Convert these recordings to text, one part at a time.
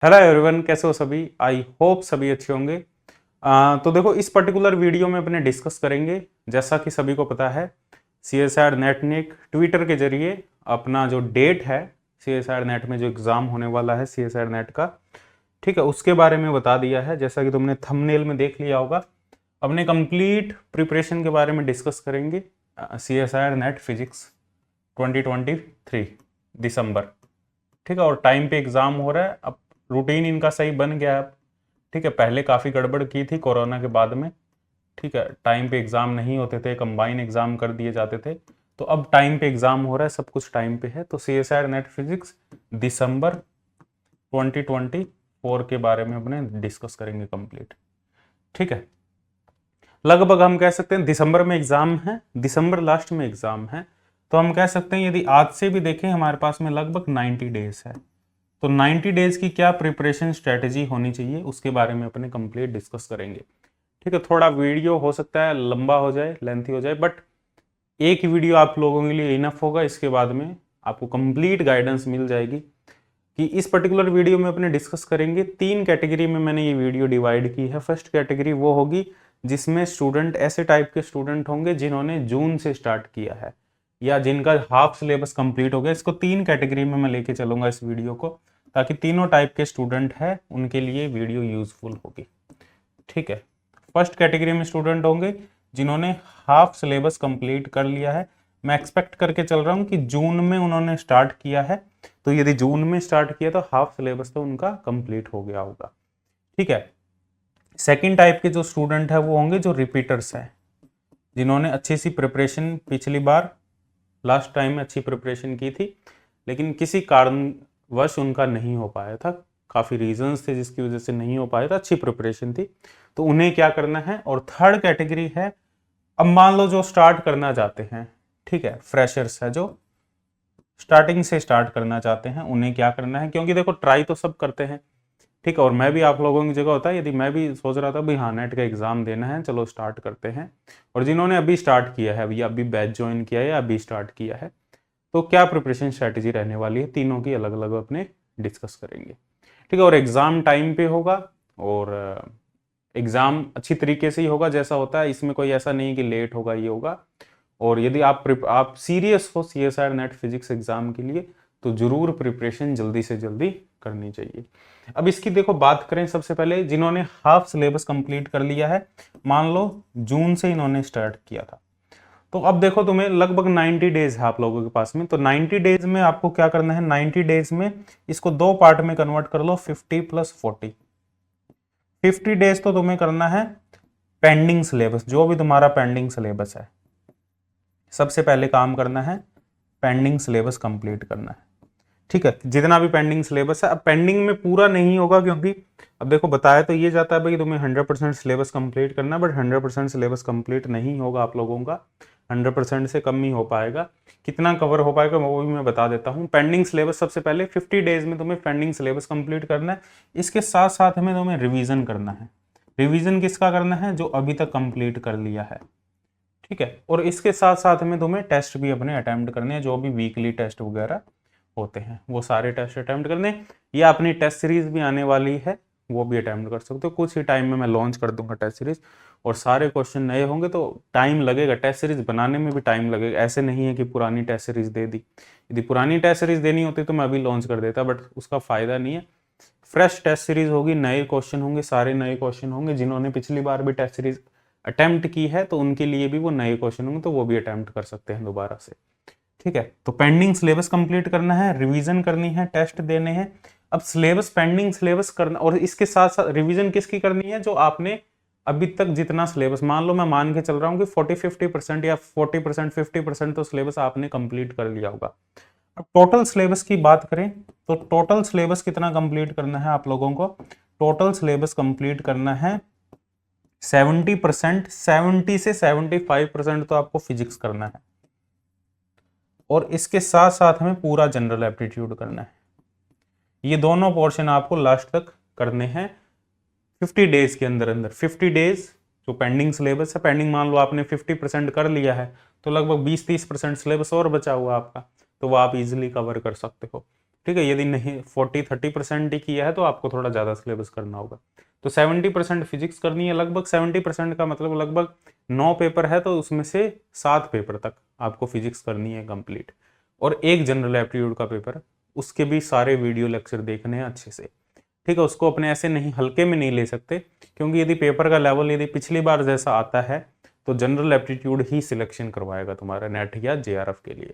Hello everyone, कैसे हो सभी। आई होप सभी अच्छे होंगे। तो देखो, इस पर्टिकुलर वीडियो में अपने डिस्कस करेंगे, जैसा कि सभी को पता है, CSIR नेट ने ट्विटर के जरिए अपना जो डेट है, CSIR नेट में जो एग्ज़ाम होने वाला है CSIR नेट का, ठीक है, उसके बारे में बता दिया है। जैसा कि तुमने थंबनेल में देख लिया होगा, अपने कंप्लीट प्रिपरेशन के बारे में डिस्कस करेंगे। CSIR नेट फिजिक्स 2023 दिसंबर, ठीक है। और टाइम पे एग्ज़ाम हो रहा है। अब रूटीन इनका सही बन गया है, ठीक है। पहले काफ़ी गड़बड़ की थी कोरोना के बाद में, ठीक है। टाइम पे एग्ज़ाम नहीं होते थे, कंबाइन एग्ज़ाम कर दिए जाते थे। तो अब टाइम पे एग्ज़ाम हो रहा है, सब कुछ टाइम पे है। तो CSIR नेट फिजिक्स दिसंबर 2024 के बारे में अपने डिस्कस करेंगे कंप्लीट, ठीक है। लगभग हम कह सकते हैं दिसंबर में एग्ज़ाम है, दिसंबर लास्ट में एग्ज़ाम है। तो हम कह सकते हैं यदि आज से भी देखें, हमारे पास में लगभग 90 डेज है। तो 90 डेज की क्या प्रिपरेशन स्ट्रेटेजी होनी चाहिए, उसके बारे में अपने कंप्लीट डिस्कस करेंगे, ठीक है। थोड़ा वीडियो हो सकता है लंबा हो जाए, लेंथी हो जाए, बट एक वीडियो आप लोगों के लिए इनफ होगा। इसके बाद में आपको कंप्लीट गाइडेंस मिल जाएगी कि इस पर्टिकुलर वीडियो में अपने डिस्कस करेंगे। 3 कैटेगरी में मैंने ये वीडियो डिवाइड की है। फर्स्ट कैटेगरी वो होगी जिसमें स्टूडेंट ऐसे टाइप के स्टूडेंट होंगे जिन्होंने जून से स्टार्ट किया है या जिनका हाफ सिलेबस कंप्लीट हो गया। इसको 3 कैटेगरी में मैं लेके चलूंगा इस वीडियो को, ताकि तीनों टाइप के स्टूडेंट हैं उनके लिए वीडियो यूजफुल होगी, ठीक है। फर्स्ट कैटेगरी में स्टूडेंट होंगे जिन्होंने हाफ सिलेबस कंप्लीट कर लिया है। मैं एक्सपेक्ट करके चल रहा हूँ कि जून में उन्होंने स्टार्ट किया है। तो यदि जून में स्टार्ट किया तो हाफ सिलेबस तो उनका कंप्लीट हो गया होगा, ठीक है। सेकेंड टाइप के जो स्टूडेंट है वो होंगे जो रिपीटर्स हैं, जिन्होंने अच्छी सी प्रिपरेशन पिछली बार लास्ट टाइम में अच्छी प्रिपरेशन की थी, लेकिन किसी कारणवश उनका नहीं हो पाया था। काफ़ी रीजंस थे जिसकी वजह से नहीं हो पाया था, अच्छी प्रिपरेशन थी। तो उन्हें क्या करना है। और थर्ड कैटेगरी है, अब मान लो जो स्टार्ट करना चाहते हैं, ठीक है, फ्रेशर्स है जो स्टार्टिंग से स्टार्ट करना चाहते हैं, उन्हें क्या करना है। क्योंकि देखो, ट्राई तो सब करते हैं, ठीक है। और मैं भी आप लोगों की जगह होता है, यदि मैं भी सोच रहा था भाई हाँ नेट का एग्जाम देना है, चलो स्टार्ट करते हैं। और जिन्होंने अभी स्टार्ट किया है, अभी बैच ज्वाइन किया है या अभी स्टार्ट किया है, तो क्या प्रिपरेशन स्ट्रैटेजी रहने वाली है, तीनों की अलग अलग अपने डिस्कस करेंगे, ठीक है। और एग्ज़ाम टाइम पे होगा और एग्ज़ाम अच्छी तरीके से ही होगा जैसा होता है, इसमें कोई ऐसा नहीं कि लेट होगा ये होगा। और यदि आप सीरियस हो CSIR नेट फिजिक्स एग्ज़ाम के लिए, तो ज़रूर प्रिपरेशन जल्दी से जल्दी करनी चाहिए। अब इसकी देखो बात करें, सबसे पहले जिन्होंने हाफ सिलेबस कंप्लीट कर लिया है, मान लो जून से इन्होंने स्टार्ट किया था, तो अब देखो तुम्हें लगभग 90 डेज है आप लोगों के पास में। तो 90 डेज में आपको क्या करना है, 90 डेज में इसको 2 पार्ट में कन्वर्ट कर लो, 50 + 40। 50 डेज तो तुम्हें करना है पेंडिंग सिलेबस, जो भी तुम्हारा पेंडिंग सिलेबस है, सबसे पहले काम करना है पेंडिंग सिलेबस कंप्लीट करना है, ठीक है। जितना भी पेंडिंग सिलेबस है, अब पेंडिंग में पूरा नहीं होगा, क्योंकि अब देखो बताया तो ये जाता है भाई तुम्हें 100% सिलेबस कंप्लीट करना है, बट 100% सिलेबस कंप्लीट नहीं होगा आप लोगों का, 100% से कम ही हो पाएगा। कितना कवर हो पाएगा वो भी मैं बता देता हूँ। पेंडिंग सिलेबस सबसे पहले 50 डेज में तुम्हें पेंडिंग सिलेबस कंप्लीट करना है। इसके साथ साथ में तुम्हें रिवीजन करना है। रिवीजन किसका करना है, जो अभी तक कंप्लीट कर लिया है, ठीक है। और इसके साथ साथ में तुम्हें टेस्ट भी अपने अटेम्प्ट करने हैं, जो भी वीकली टेस्ट वगैरह होते हैं वो सारे टेस्ट अटेम्प्ट करने, या अपनी टेस्ट सीरीज भी आने वाली है वो भी अटेम्प्ट कर सकते हो। कुछ ही टाइम में मैं लॉन्च कर दूंगा टेस्ट सीरीज, और सारे क्वेश्चन नए होंगे तो टाइम लगेगा, टेस्ट सीरीज बनाने में भी टाइम लगेगा। ऐसे नहीं है कि पुरानी टेस्ट सीरीज दे दी, यदि पुरानी टेस्ट सीरीज देनी होती तो मैं अभी लॉन्च कर देता, बट उसका फायदा नहीं है। फ्रेश टेस्ट सीरीज होगी, नए क्वेश्चन होंगे, सारे नए क्वेश्चन होंगे। जिन्होंने पिछली बार भी टेस्ट सीरीज अटेम्प्ट की है तो उनके लिए भी वो नए क्वेश्चन होंगे, तो वो भी अटेम्प्ट कर सकते हैं दोबारा से, ठीक है। तो पेंडिंग सिलेबस कंप्लीट करना है, रिवीजन करनी है, टेस्ट देने हैं। अब सिलेबस, पेंडिंग सिलेबस करना, और इसके साथ साथ रिवीजन किसकी करनी है, जो आपने अभी तक जितना सिलेबस, मान लो मैं मान के चल रहा हूँ कि 40-50% या 40% 50% तो सिलेबस आपने कंप्लीट कर लिया होगा। अब टोटल सिलेबस की बात करें तो टोटल सिलेबस कितना कंप्लीट करना है आप लोगों को, टोटल सिलेबस कंप्लीट करना है 70%, 70 से 75% तो आपको फिजिक्स करना है, और इसके साथ साथ हमें पूरा जनरल एप्टीट्यूड करना है। ये दोनों पोर्शन आपको लास्ट तक करने हैं 50 डेज के अंदर अंदर। 50 डेज जो पेंडिंग सिलेबस है, पेंडिंग मान लो आपने 50% कर लिया है, तो लगभग 20-30% सिलेबस और बचा हुआ आपका, तो वो आप इजीली कवर कर सकते हो। ठीक है। यदि नहीं 40-30% ही किया है तो आपको थोड़ा ज़्यादा सिलेबस करना होगा। तो 70% फिजिक्स करनी है, लगभग 70% का मतलब लगभग 9 पेपर है, तो उसमें से 7 पेपर तक आपको फिजिक्स करनी है कंप्लीट, और एक जनरल एप्टीट्यूड का पेपर, उसके भी सारे वीडियो लेक्चर देखने हैं अच्छे से। ठीक है, उसको अपने ऐसे नहीं, हल्के में नहीं ले सकते, क्योंकि यदि पेपर का लेवल यदि पिछली बार जैसा आता है तो जनरल एप्टीट्यूड ही सिलेक्शन करवाएगा तुम्हारा नेट या जेआरएफ के लिए।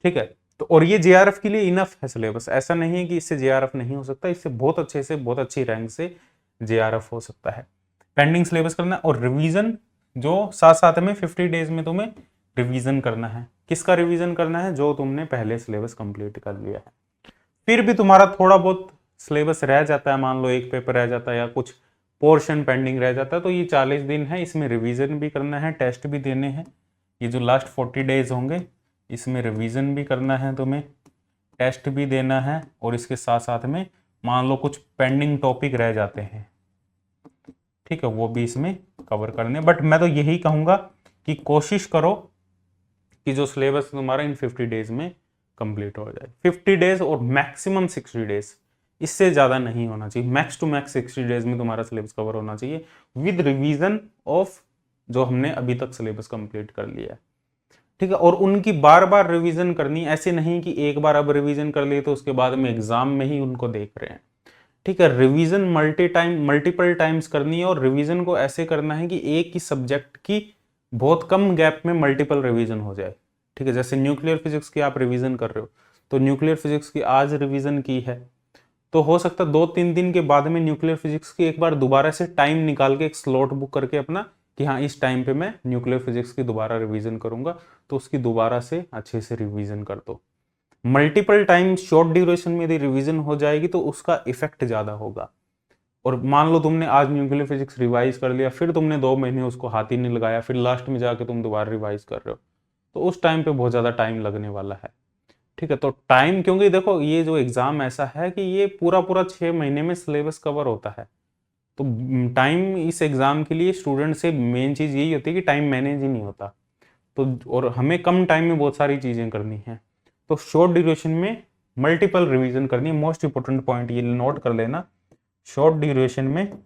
ठीक है, तो और ये जेआरएफ के लिए इनफ है सिलेबस, ऐसा नहीं है कि इससे जेआरएफ नहीं हो सकता, इससे बहुत अच्छे से बहुत अच्छी रैंक से जेआरएफ हो सकता है। पेंडिंग सिलेबस करना और रिवीजन, जो साथ साथ में 50 डेज में तुम्हें रिवीजन करना है। किसका रिवीजन करना है? जो तुमने पहले सिलेबस कंप्लीट कर लिया है। फिर भी तुम्हारा थोड़ा बहुत सिलेबस रह जाता है, मान लो एक पेपर रह जाता है या कुछ पोर्शन पेंडिंग रह जाता है, तो ये 40 दिन है, इसमें रिवीजन भी करना है, टेस्ट भी देने हैं। ये जो लास्ट 40 डेज होंगे इसमें रिवीजन भी करना है तुम्हें, टेस्ट भी देना है, और इसके साथ साथ में मान लो कुछ पेंडिंग टॉपिक रह जाते हैं, ठीक है, वो भी इसमें कवर करने। बट मैं तो यही कहूँगा कि कोशिश करो कि जो सिलेबस तुम्हारा इन 50 डेज में कंप्लीट हो जाए। 50 डेज और मैक्सिमम 60 डेज, इससे ज़्यादा नहीं होना चाहिए। मैक्स टू मैक्स 60 डेज में तुम्हारा सिलेबस कवर होना चाहिए विद रिवीजन ऑफ जो हमने अभी तक सिलेबस कंप्लीट कर लिया है। ठीक है, और उनकी बार बार रिवीजन करनी, ऐसे नहीं कि एक बार अब रिवीजन कर लिए तो उसके बाद में एग्जाम में ही उनको देख रहे हैं। ठीक है, रिवीजन मल्टीपल टाइम्स करनी है, और रिवीजन को ऐसे करना है कि एक ही सब्जेक्ट की बहुत कम गैप में मल्टीपल रिवीजन हो जाए। ठीक है, जैसे न्यूक्लियर फिजिक्स की आप रिवीजन कर रहे हो, तो न्यूक्लियर फिजिक्स की आज रिवीजन की है, तो हो सकता है 2-3 दिन के बाद में न्यूक्लियर फिजिक्स की एक बार दोबारा से टाइम निकाल के एक स्लॉट बुक करके अपना, कि हाँ इस टाइम पे मैं न्यूक्लियर फिजिक्स की दोबारा रिवीजन करूंगा, तो उसकी दोबारा से अच्छे से रिवीजन कर दो। मल्टीपल टाइम शॉर्ट ड्यूरेशन में यदि रिवीजन हो जाएगी तो उसका इफेक्ट ज्यादा होगा। और मान लो तुमने आज न्यूक्लियर फिजिक्स रिवाइज कर लिया, फिर तुमने 2 महीने उसको हाथ ही नहीं लगाया, फिर लास्ट में जाके तुम दोबारा रिवाइज कर रहे हो, तो उस टाइम पे बहुत ज्यादा टाइम लगने वाला है। ठीक है, तो टाइम, क्योंकि देखो ये जो एग्जाम ऐसा है कि ये पूरा पूरा 6 महीने में सिलेबस कवर होता है, तो टाइम इस एग्जाम के लिए स्टूडेंट से मेन चीज यही होती है कि टाइम मैनेज ही नहीं होता। तो और हमें कम टाइम में बहुत सारी चीजें करनी है, तो शॉर्ट ड्यूरेशन में मल्टीपल रिवीजन करनी है। मोस्ट इंपोर्टेंट पॉइंट ये नोट कर लेना, शॉर्ट ड्यूरेशन में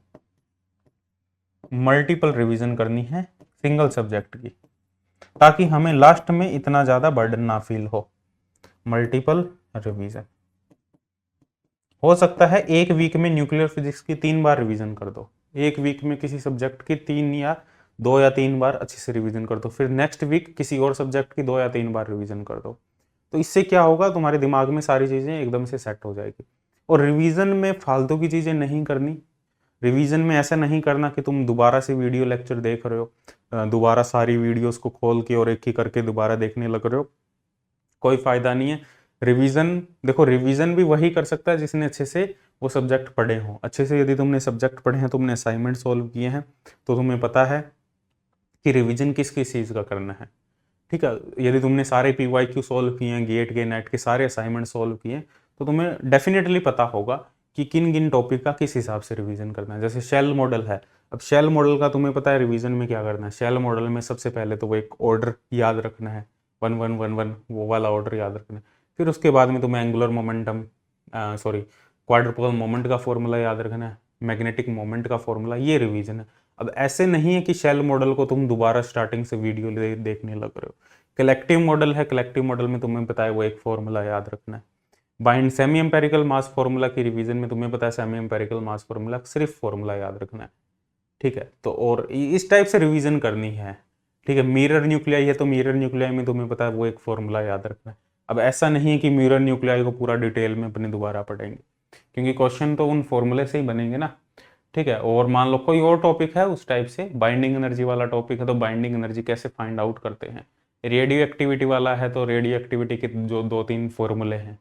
मल्टीपल रिवीजन करनी है सिंगल सब्जेक्ट की, ताकि हमें लास्ट में इतना ज्यादा बर्डन ना फील हो। मल्टीपल रिवीजन हो सकता है एक वीक में न्यूक्लियर फिजिक्स की 3 बार रिवीजन कर दो, एक वीक में किसी सब्जेक्ट की 3 या 2 या 3 बार अच्छे से रिवीजन कर दो, फिर नेक्स्ट वीक किसी और सब्जेक्ट की 2 या 3 बार रिवीजन कर दो। तो इससे क्या होगा, तुम्हारे दिमाग में सारी चीजें एकदम से सेट हो जाएगी। और रिवीजन में फालतू की चीजें नहीं करनी। रिवीजन में ऐसा नहीं करना कि तुम दोबारा से वीडियो लेक्चर देख रहे हो, दोबारा सारी वीडियोस को खोल के और एक ही करके दोबारा देखने लग रहे हो, कोई फायदा नहीं है। रिवीजन देखो, रिवीजन भी वही कर सकता है जिसने अच्छे से वो सब्जेक्ट पढ़े हों। अच्छे से यदि तुमने सब्जेक्ट पढ़े हैं, तुमने असाइनमेंट सॉल्व किए हैं, तो तुम्हें पता है कि रिवीजन किस किस चीज़ का करना है। ठीक है, यदि तुमने सारे PYQ सॉल्व किए हैं, गेट के नेट के सारे असाइनमेंट सॉल्व किए हैं, तो तुम्हें डेफिनेटली पता होगा कि किन किन टॉपिक का किस हिसाब से रिवीजन करना है। जैसे शेल मॉडल है, अब शेल मॉडल का तुम्हें पता है रिवीजन में क्या करना है। शेल मॉडल में सबसे पहले तो वो एक ऑर्डर याद रखना है, 1111 वो वाला ऑर्डर याद रखना है। फिर उसके बाद में तुम्हें एंगुलर मोमेंटम क्वाड्रुपल मोमेंट का फॉर्मूला याद रखना है, मैग्नेटिक मोमेंट का फॉर्मूला, ये रिवीजन है। अब ऐसे नहीं है कि शेल मॉडल को तुम दोबारा स्टार्टिंग से वीडियो देखने लग रहे हो। कलेक्टिव मॉडल है, कलेक्टिव मॉडल में तुम्हें पता है वो एक फॉर्मूला याद रखना है। बाइंड सेमी एम्पेरिकल मास फॉर्मूला की रिवीजन में तुम्हें पता है सेमी एम्पेरिकल मास फॉर्मूला, सिर्फ फॉर्मूला याद रखना है। ठीक है, तो और इस टाइप से रिवीजन करनी है। ठीक है, मिरर न्यूक्लियाई है तो मिरर न्यूक्लियाई में तुम्हें पता है वो एक फॉर्मूला याद रखना है। अब ऐसा नहीं है कि मिरर न्यूक्लियाई को पूरा डिटेल में अपने दोबारा पढ़ेंगे, क्योंकि क्वेश्चन तो उन फॉर्मूले से ही बनेंगे ना। ठीक है, और मान लो कोई और टॉपिक है उस टाइप से, बाइंडिंग एनर्जी वाला टॉपिक है, तो बाइंडिंग एनर्जी कैसे फाइंड आउट करते हैं। रेडियो एक्टिविटी वाला है तो रेडियो एक्टिविटी के जो 2-3 फॉर्मूले हैं,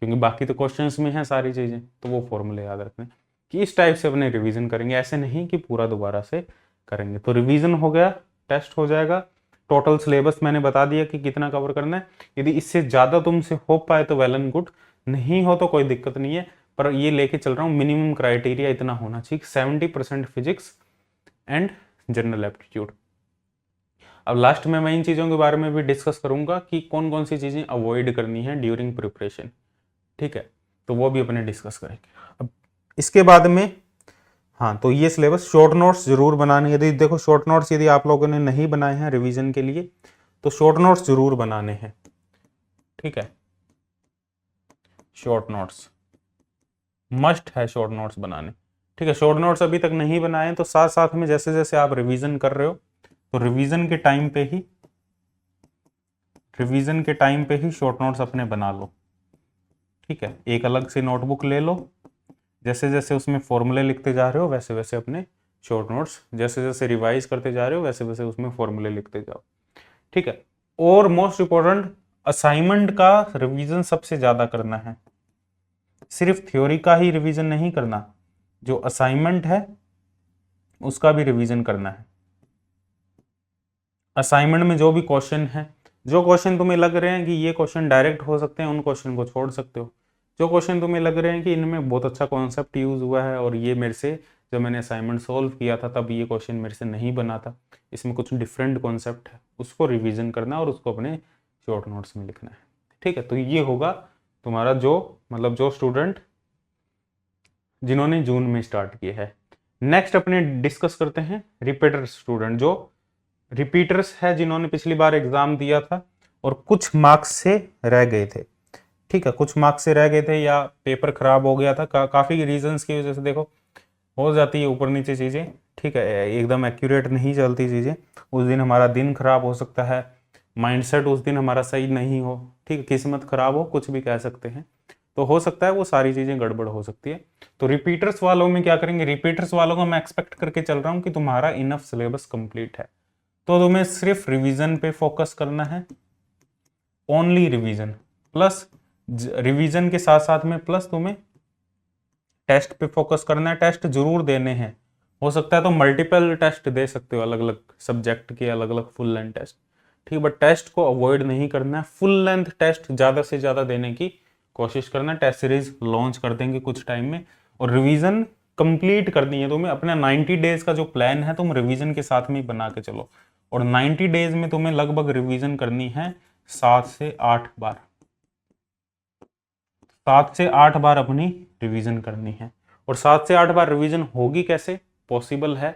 क्योंकि बाकी तो क्वेश्चंस में हैं सारी चीज़ें, तो वो फॉर्मूले याद रखने कि इस टाइप से अपने रिवीजन करेंगे, ऐसे नहीं कि पूरा दोबारा से करेंगे। तो रिवीजन हो गया, टेस्ट हो जाएगा, टोटल सिलेबस मैंने बता दिया कि कितना कवर करना है। यदि इससे ज़्यादा तुमसे हो पाए तो वेल एंड गुड, नहीं हो तो कोई दिक्कत नहीं है, पर ये लेके चल रहा हूँ मिनिमम क्राइटेरिया इतना होना चाहिए, 70% फिजिक्स एंड जनरल एप्टीट्यूड। अब लास्ट में मैं इन चीज़ों के बारे में भी डिस्कस करूंगा कि कौन कौन सी चीज़ें अवॉइड करनी है ड्यूरिंग प्रिपरेशन। ठीक है, तो वो भी अपने डिस्कस करेंगे। अब इसके बाद में हाँ, तो ये सिलेबस शॉर्ट नोट्स जरूर बनाने, यदि देखो शॉर्ट नोट्स यदि आप लोगों ने नहीं बनाए हैं रिवीजन के लिए तो शॉर्ट नोट्स जरूर बनाने हैं, ठीक है। शॉर्ट नोट्स मस्ट है, शॉर्ट नोट्स बनाने, ठीक है। शॉर्ट नोट्स अभी तक नहीं बनाए तो साथ साथ में जैसे जैसे आप रिवीजन कर रहे हो तो रिवीजन के टाइम पे ही शॉर्ट नोट्स अपने बना लो, ठीक है। एक अलग से नोटबुक ले लो, जैसे जैसे उसमें फॉर्मूले लिखते जा रहे हो वैसे वैसे अपने शॉर्ट नोट्स जैसे जैसे रिवाइज करते जा रहे हो वैसे वैसे उसमें फॉर्मूले लिखते जाओ, ठीक है। और मोस्ट इंपॉर्टेंट, असाइनमेंट का रिवीजन सबसे ज्यादा करना है, सिर्फ थ्योरी का ही रिवीजन नहीं करना, जो असाइनमेंट है उसका भी रिवीजन करना है। असाइनमेंट में जो भी क्वेश्चन है, जो क्वेश्चन तुम्हें लग रहे हैं कि ये क्वेश्चन डायरेक्ट हो सकते हैं उन क्वेश्चन को छोड़ सकते हो, जो क्वेश्चन तुम्हें लग रहे हैं कि इनमें बहुत अच्छा कॉन्सेप्ट यूज हुआ है और ये मेरे से जब मैंने असाइनमेंट सोल्व किया था तब ये क्वेश्चन मेरे से नहीं बना था, इसमें कुछ डिफरेंट कॉन्सेप्ट है, उसको रिवीजन करना और उसको अपने शॉर्ट नोट्स में लिखना है, ठीक है। तो ये होगा तुम्हारा जो स्टूडेंट जिन्होंने जून में स्टार्ट किया है। नेक्स्ट अपने डिस्कस करते हैं रिपीटर स्टूडेंट, जो रिपीटर्स है जिन्होंने पिछली बार एग्जाम दिया था और कुछ मार्क्स से रह गए थे, ठीक है। कुछ मार्क्स से रह गए थे या पेपर खराब हो गया था, काफी रीजंस की वजह से देखो हो जाती है ऊपर नीचे चीजें, ठीक है। एकदम एक्यूरेट नहीं चलती चीजें, उस दिन हमारा दिन खराब हो सकता है, माइंडसेट उस दिन हमारा सही नहीं हो, ठीक है, किस्मत खराब हो, कुछ भी कह सकते हैं, तो हो सकता है वो सारी चीजें गड़बड़ हो सकती है। तो रिपीटर्स वालों में क्या करेंगे, रिपीटर्स वालों को मैं एक्सपेक्ट करके चल रहा हूँ कि तुम्हारा इनफ सिलेबस कंप्लीट है, तो तुम्हें सिर्फ रिवीजन पे फोकस करना है, ओनली रिवीजन, प्लस रिवीजन के साथ साथ में प्लस तुम्हें टेस्ट पे फोकस करना है, टेस्ट जरूर देने हैं, हो सकता है तो मल्टीपल टेस्ट दे सकते हो, अलग अलग सब्जेक्ट के अलग अलग फुल लेंथ टेस्ट, ठीक है। बट टेस्ट को अवॉइड नहीं करना है, फुल लेंथ टेस्ट ज्यादा से ज्यादा देने की कोशिश करना। टेस्ट सीरीज लॉन्च कर देंगे कुछ टाइम में और रिवीजन कंप्लीट करनी है तुम्हें, अपना 90 डेज का जो प्लान है तुम रिवीजन के साथ में ही बना के चलो, और 90 डेज में तुम्हें लगभग रिवीजन करनी है 7 से 8 बार, 7 से 8 बार अपनी रिवीजन करनी है। और 7 से 8 बार रिवीजन होगी कैसे, पॉसिबल है,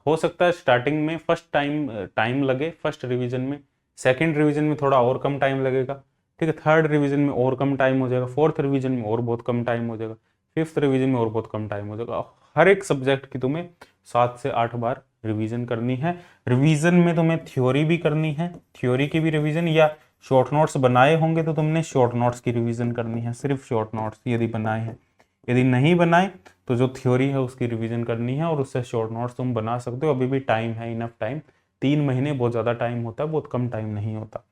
हो सकता है स्टार्टिंग में फर्स्ट टाइम लगे फर्स्ट रिवीजन में, सेकंड रिवीजन में थोड़ा और कम टाइम लगेगा, ठीक है, थर्ड रिवीजन में और कम टाइम हो जाएगा, फोर्थ रिवीजन में और बहुत कम टाइम हो जाएगा, फिफ्थ रिवीजन में और बहुत कम टाइम हो जाएगा। हर एक सब्जेक्ट की तुम्हें 7 से 8 बार रिवीजन करनी है। रिवीजन में तुम्हें थ्योरी भी करनी है, थ्योरी की भी रिवीजन, या शॉर्ट नोट्स बनाए होंगे तो तुमने शॉर्ट नोट्स की रिवीजन करनी है, सिर्फ शॉर्ट नोट्स यदि बनाए हैं, यदि नहीं बनाए तो जो थ्योरी है उसकी रिवीजन करनी है, और उससे शॉर्ट नोट्स तुम बना सकते हो, अभी भी टाइम है, इनफ टाइम, 3 महीने बहुत ज़्यादा टाइम होता है, बहुत कम टाइम नहीं होता,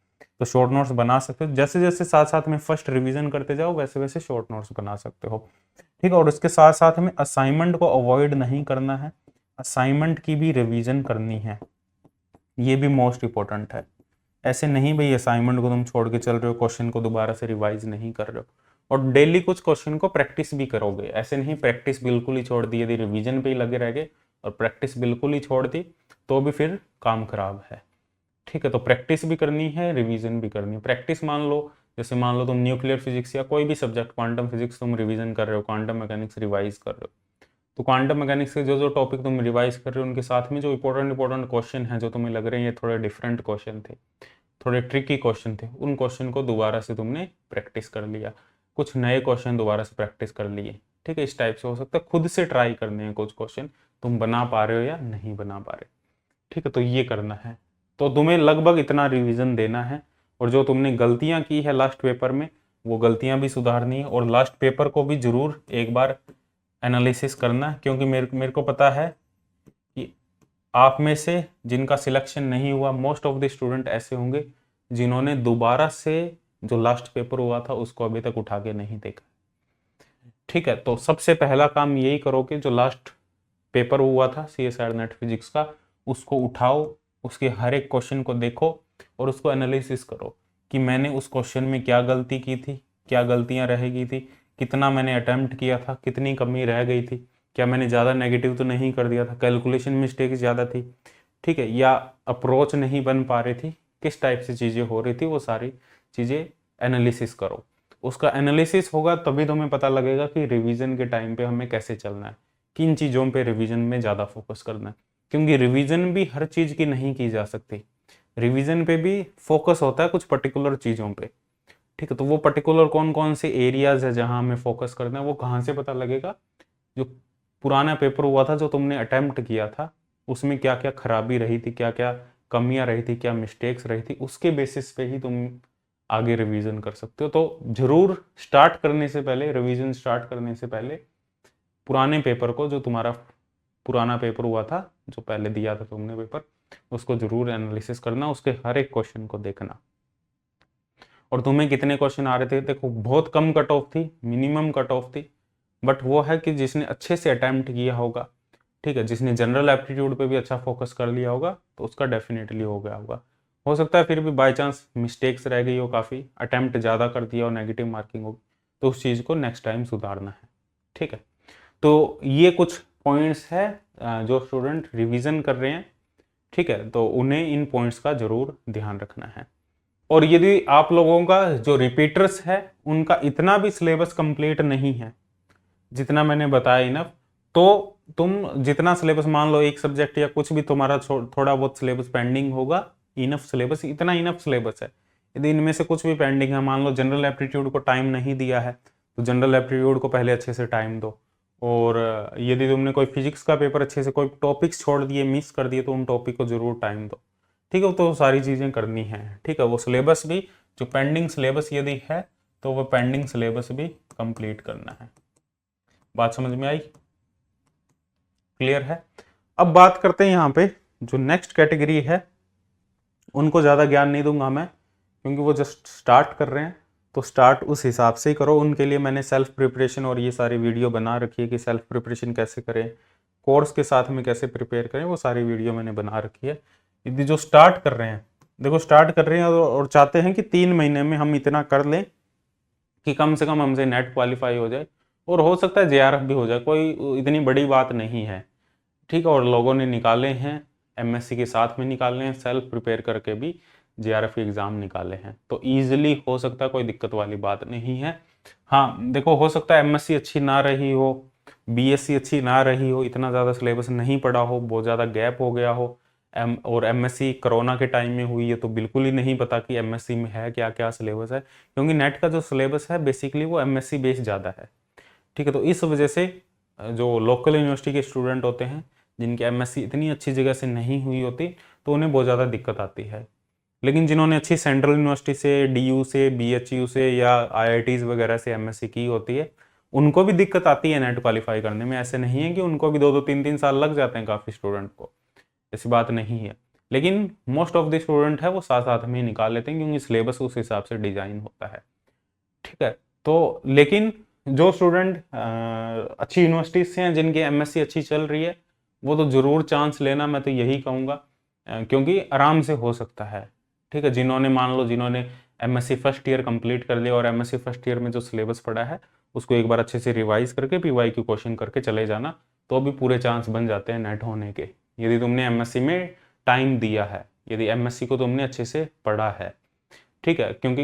तो शॉर्ट नोट्स बना सकते हो। जैसे जैसे साथ साथ में फर्स्ट रिवीजन करते जाओ वैसे वैसे शॉर्ट नोट्स बना सकते हो, ठीक है। और उसके साथ साथ में असाइनमेंट को अवॉइड नहीं करना है, असाइनमेंट की भी रिवीजन करनी है, ये भी मोस्ट इंपॉर्टेंट है। ऐसे नहीं भाई असाइनमेंट को तुम छोड़ के चल रहे हो, क्वेश्चन को दोबारा से रिवाइज नहीं कर रहे हो, और डेली कुछ क्वेश्चन को प्रैक्टिस भी करोगे, ऐसे नहीं प्रैक्टिस बिल्कुल ही छोड़ दी, यदि रिवीजन पे ही लगे रह गए और प्रैक्टिस बिल्कुल ही छोड़ दी तो भी फिर काम खराब है, ठीक है। तो प्रैक्टिस भी करनी है, रिवीजन भी करनी है। प्रैक्टिस मान लो, जैसे मान लो तुम न्यूक्लियर फिजिक्स या कोई भी सब्जेक्ट, क्वांटम फिजिक्स तुम रिवीजन कर रहे हो, क्वांटम मैकेनिक्स रिवाइज कर रहे हो, तो क्वांटम मैकेनिक्स के जो जो टॉपिक तुम रिवाइज कर रहे हो उनके साथ में जो इंपॉर्टेंट क्वेश्चन है जो तुम्हें लग रहे हैं ये थोड़े डिफरेंट क्वेश्चन थे, थोड़े ट्रिकी क्वेश्चन थे, उन क्वेश्चन को दोबारा से तुमने प्रैक्टिस कर लिया, कुछ नए क्वेश्चन दोबारा से प्रैक्टिस कर लिए, ठीक है। इस टाइप से हो सकता है, खुद से ट्राई करने हैं कुछ क्वेश्चन, तुम बना पा रहे हो या नहीं बना पा रहे, ठीक है। तो ये करना है, तो तुम्हें लगभग इतना रिवीजन देना है, और जो तुमने गलतियां की है लास्ट पेपर में वो गलतियां भी सुधारनी है, और लास्ट पेपर को भी जरूर एक बार एनालिसिस करना, क्योंकि मेरे को पता है कि आप में से जिनका सिलेक्शन नहीं हुआ, मोस्ट ऑफ द स्टूडेंट ऐसे होंगे जिन्होंने दोबारा से जो लास्ट पेपर हुआ था उसको अभी तक उठा के नहीं देखा, ठीक है। तो सबसे पहला काम यही करो कि जो लास्ट पेपर हुआ था CSIR नेट फिजिक्स का उसको उठाओ, उसके हर एक क्वेश्चन को देखो और उसको एनालिसिस करो कि मैंने उस क्वेश्चन में क्या गलती की थी, क्या गलतियां रह गई थी, कितना मैंने अटेम्प्ट किया था, कितनी कमी रह गई थी, क्या मैंने ज़्यादा नेगेटिव तो नहीं कर दिया था, कैलकुलेशन मिस्टेक ज़्यादा थी, ठीक है, या अप्रोच नहीं बन पा रही थी, किस टाइप से चीज़ें हो रही थी, वो सारी चीज़ें एनालिसिस करो। उसका एनालिसिस होगा तभी तुम्हें पता लगेगा कि रिवीजन के टाइम पे हमें कैसे चलना है, किन चीज़ों पे रिवीजन में ज़्यादा फोकस करना है, क्योंकि रिवीजन भी हर चीज़ की नहीं की जा सकती। रिवीजन पे भी फोकस होता है कुछ पर्टिकुलर चीज़ों पे, ठीक है। तो वो पर्टिकुलर कौन कौन से एरियाज है जहाँ हमें फोकस करना है, वो कहाँ से पता लगेगा? जो पुराना पेपर हुआ था, जो तुमने अटेम्प्ट किया था, उसमें क्या क्या खराबी रही थी, क्या क्या कमियां रही थी, क्या मिस्टेक्स रही थी, उसके बेसिस पे ही तुम आगे रिवीजन कर सकते हो। तो जरूर स्टार्ट करने से पहले, रिवीजन स्टार्ट करने से पहले पुराने पेपर को, जो तुम्हारा पुराना पेपर हुआ था, जो पहले दिया था तुमने पेपर, उसको जरूर एनालिसिस करना, उसके हर एक क्वेश्चन को देखना। और तुम्हें कितने क्वेश्चन आ रहे थे? देखो बहुत कम कट ऑफ थी, मिनिमम कट ऑफ थी, बट वो है कि जिसने अच्छे से अटेम्प्ट किया होगा, ठीक है, जिसने जनरल एप्टीट्यूड पे भी अच्छा फोकस कर लिया होगा, तो उसका डेफिनेटली हो गया होगा। हो सकता है फिर भी बाय चांस मिस्टेक्स रह गई हो, काफ़ी अटेम्प्ट ज़्यादा कर दिया हो, नेगेटिव मार्किंग होगी, तो उस चीज़ को नेक्स्ट टाइम सुधारना है, ठीक है। तो ये कुछ पॉइंट्स है जो स्टूडेंट रिवीजन कर रहे हैं, ठीक है, तो उन्हें इन पॉइंट्स का जरूर ध्यान रखना है। और यदि आप लोगों का जो रिपीटर्स है उनका इतना भी सिलेबस कंप्लीट नहीं है जितना मैंने बताया इनफ, तो तुम जितना सिलेबस, मान लो एक सब्जेक्ट या कुछ भी तुम्हारा थोड़ा बहुत सिलेबस पेंडिंग होगा, इनफ सिलेबस, इतना इनफ सिलेबस है। यदि इनमें से कुछ भी पेंडिंग है, मान लो जनरल एप्टीट्यूड को टाइम नहीं दिया है, तो जनरल एप्टीट्यूड को पहले अच्छे से टाइम दो। और यदि तुमने कोई फिजिक्स का पेपर अच्छे से, कोई टॉपिक्स छोड़ दिए, मिस कर दिए, तो उन टॉपिक को जरूर टाइम दो, ठीक है। तो सारी चीज़ें करनी है, ठीक है। वो सिलेबस भी, जो पेंडिंग सिलेबस यदि है, तो वो पेंडिंग सिलेबस भी कंप्लीट करना है। बात समझ में आई? क्लियर है? अब बात करते हैं यहाँ पे जो नेक्स्ट कैटेगरी है, उनको ज़्यादा ज्ञान नहीं दूंगा मैं, क्योंकि वो जस्ट स्टार्ट कर रहे हैं, तो स्टार्ट उस हिसाब से ही करो। उनके लिए मैंने सेल्फ प्रिपरेशन और ये सारी वीडियो बना रखी है कि सेल्फ प्रिपरेशन कैसे करें, कोर्स के साथ में कैसे प्रिपेयर करें, वो सारी वीडियो मैंने बना रखी है। यदि जो स्टार्ट कर रहे हैं, देखो स्टार्ट कर रहे हैं और चाहते हैं कि 3 महीने में हम इतना कर लें कि कम से कम हमसे नेट क्वालिफाई हो जाए, और हो सकता है जेआरएफ भी हो जाए, कोई इतनी बड़ी बात नहीं है, ठीक है। और लोगों ने निकाले हैं, एमएससी के साथ में निकाले हैं, सेल्फ प्रिपेयर करके भी जेआरएफ एग्ज़ाम निकाले हैं, तो ईजिली हो सकता है, कोई दिक्कत वाली बात नहीं है। हाँ देखो, हो सकता है एमएससी अच्छी ना रही हो, बीएससी अच्छी ना रही हो, इतना ज़्यादा सिलेबस नहीं पढ़ा हो, बहुत ज़्यादा गैप हो गया हो, और एमएससी कोरोना के टाइम में हुई है, तो बिल्कुल ही नहीं पता कि एमएससी में है क्या क्या सिलेबस है, क्योंकि नेट का जो सिलेबस है बेसिकली वो एमएससी बेस्ड ज़्यादा है, ठीक है। तो इस वजह से जो लोकल यूनिवर्सिटी के स्टूडेंट होते हैं, जिनकी एमएससी इतनी अच्छी जगह से नहीं हुई होती, तो उन्हें बहुत ज़्यादा दिक्कत आती है। लेकिन जिन्होंने अच्छी सेंट्रल यूनिवर्सिटी से, डीयू से, बीएचयू से या आईआईटीज़ वगैरह से एमएससी की होती है, उनको भी दिक्कत आती है नेट क्वालिफाई करने में। ऐसे नहीं है कि उनको भी 2-2 3-3 साल लग जाते हैं काफ़ी स्टूडेंट को, ऐसी बात नहीं है। लेकिन मोस्ट ऑफ द स्टूडेंट है वो साथ साथ में ही निकाल लेते हैं, क्योंकि सिलेबस उस हिसाब से डिजाइन होता है, ठीक है। तो लेकिन जो स्टूडेंट अच्छी यूनिवर्सिटीज से हैं, जिनकी एमएससी अच्छी चल रही है, वो तो जरूर चांस लेना, मैं तो यही कहूँगा, क्योंकि आराम से हो सकता है, ठीक है। जिन्होंने, मान लो जिन्होंने एमएससी फर्स्ट ईयर कंप्लीट कर लिया और एमएससी फर्स्ट ईयर में जो सिलेबस पड़ा है उसको एक बार अच्छे से रिवाइज करके पीवाईक्यू क्वेश्चन करके चले जाना, तो भी पूरे चांस बन जाते हैं नेट होने के, यदि तुमने एमएससी में टाइम दिया है, यदि एमएससी को तुमने अच्छे से पढ़ा है, ठीक है। क्योंकि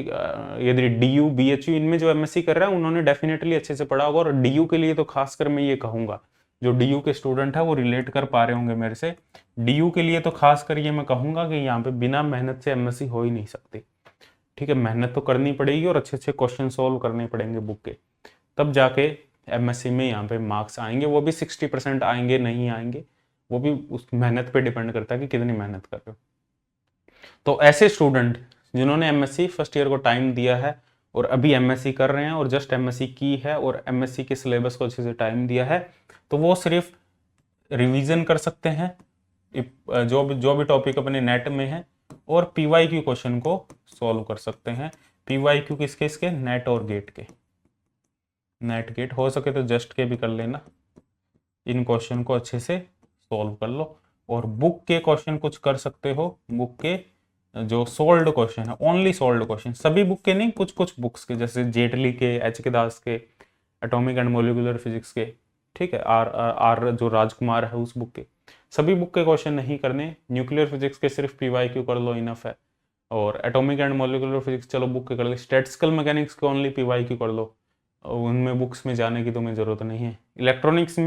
यदि डीयू बीएचयू इनमें जो एमएससी कर रहा है, उन्होंने डेफिनेटली अच्छे से पढ़ा होगा। और डीयू के लिए तो खासकर मैं ये कहूँगा, जो डीयू के स्टूडेंट है वो रिलेट कर पा रहे होंगे मेरे से, डीयू के लिए तो खासकर ये मैं कहूँगा कि यहाँ पे बिना मेहनत से एमएससी हो ही नहीं सकती, ठीक है। मेहनत तो करनी पड़ेगी और अच्छे अच्छे क्वेश्चन सोल्व करने पड़ेंगे बुक के, तब जाके एमएससी में यहाँ पे मार्क्स आएंगे। वो भी 60% आएंगे, नहीं आएंगे, वो भी उस मेहनत पे डिपेंड करता है कि कितनी मेहनत कर रहे हो। तो ऐसे स्टूडेंट जिन्होंने एमएससी फर्स्ट ईयर को टाइम दिया है और अभी एमएससी कर रहे हैं, और जस्ट एमएससी की है और एमएससी के सिलेबस को अच्छे से टाइम दिया है, तो वो सिर्फ रिवीजन कर सकते हैं जो भी टॉपिक अपने नेट में है, और पीवाईक्यू क्वेश्चन को सॉल्व कर सकते हैं। पीवाईक्यू किसके? इसके नेट और गेट के। नेट गेट हो सके तो जस्ट के भी कर लेना, इन क्वेश्चन को अच्छे से सॉल्व कर लो। और बुक के क्वेश्चन कुछ कर सकते हो, बुक के जो सोल्ड क्वेश्चन है, ओनली सोल्ड क्वेश्चन, सभी बुक के नहीं, कुछ कुछ बुक्स के, जैसे जेटली के, एच के दास के, एटॉमिक एंड मोलिकुलर फिजिक्स के, ठीक है, आर आर जो राजकुमार है उस बुक के, सभी बुक के क्वेश्चन नहीं करने। न्यूक्लियर फिजिक्स के सिर्फ पीवाईक्यू कर लो, इनफ है। और एटॉमिक एंड मॉलिक्यूलर फिजिक्स चलो बुक के कर लो, स्टैटिस्टिकल मैकेनिक्स के ओनली पीवाईक्यू कर लो, उनमें बुक्स में जाने की तुम्हें ज़रूरत नहीं है। इलेक्ट्रॉनिक्स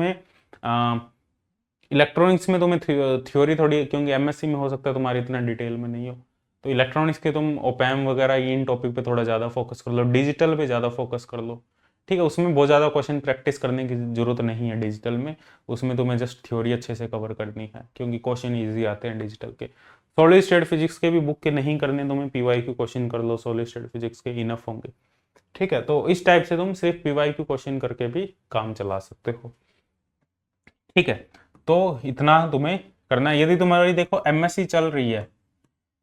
में तुम्हें थ्योरी थोड़ी, क्योंकि एमएससी में हो सकता है तुम्हारी इतना डिटेल में नहीं हो, तो इलेक्ट्रॉनिक्स के तुम ओपैम वगैरह इन टॉपिक पे थोड़ा ज़्यादा फोकस कर लो, डिजिटल पे ज़्यादा फोकस कर लो, ठीक है। उसमें बहुत ज़्यादा क्वेश्चन प्रैक्टिस करने की ज़रूरत नहीं है डिजिटल में, उसमें तुम्हें जस्ट थ्योरी अच्छे से कवर करनी है, क्योंकि क्वेश्चन ईजी आते हैं डिजिटल के। सॉलिड स्टेट फिजिक्स के भी बुक के नहीं करने, तुम्हें पीवाईक्यू क्वेश्चन कर लो, सॉलिड स्टेट फिजिक्स के इनफ होंगे, ठीक है। तो इस टाइप से तुम सिर्फ पीवाईक्यू क्वेश्चन करके भी काम चला सकते हो, ठीक है। तो इतना तुम्हें करना है। यदि तुम्हारी देखो एमएससी चल रही है,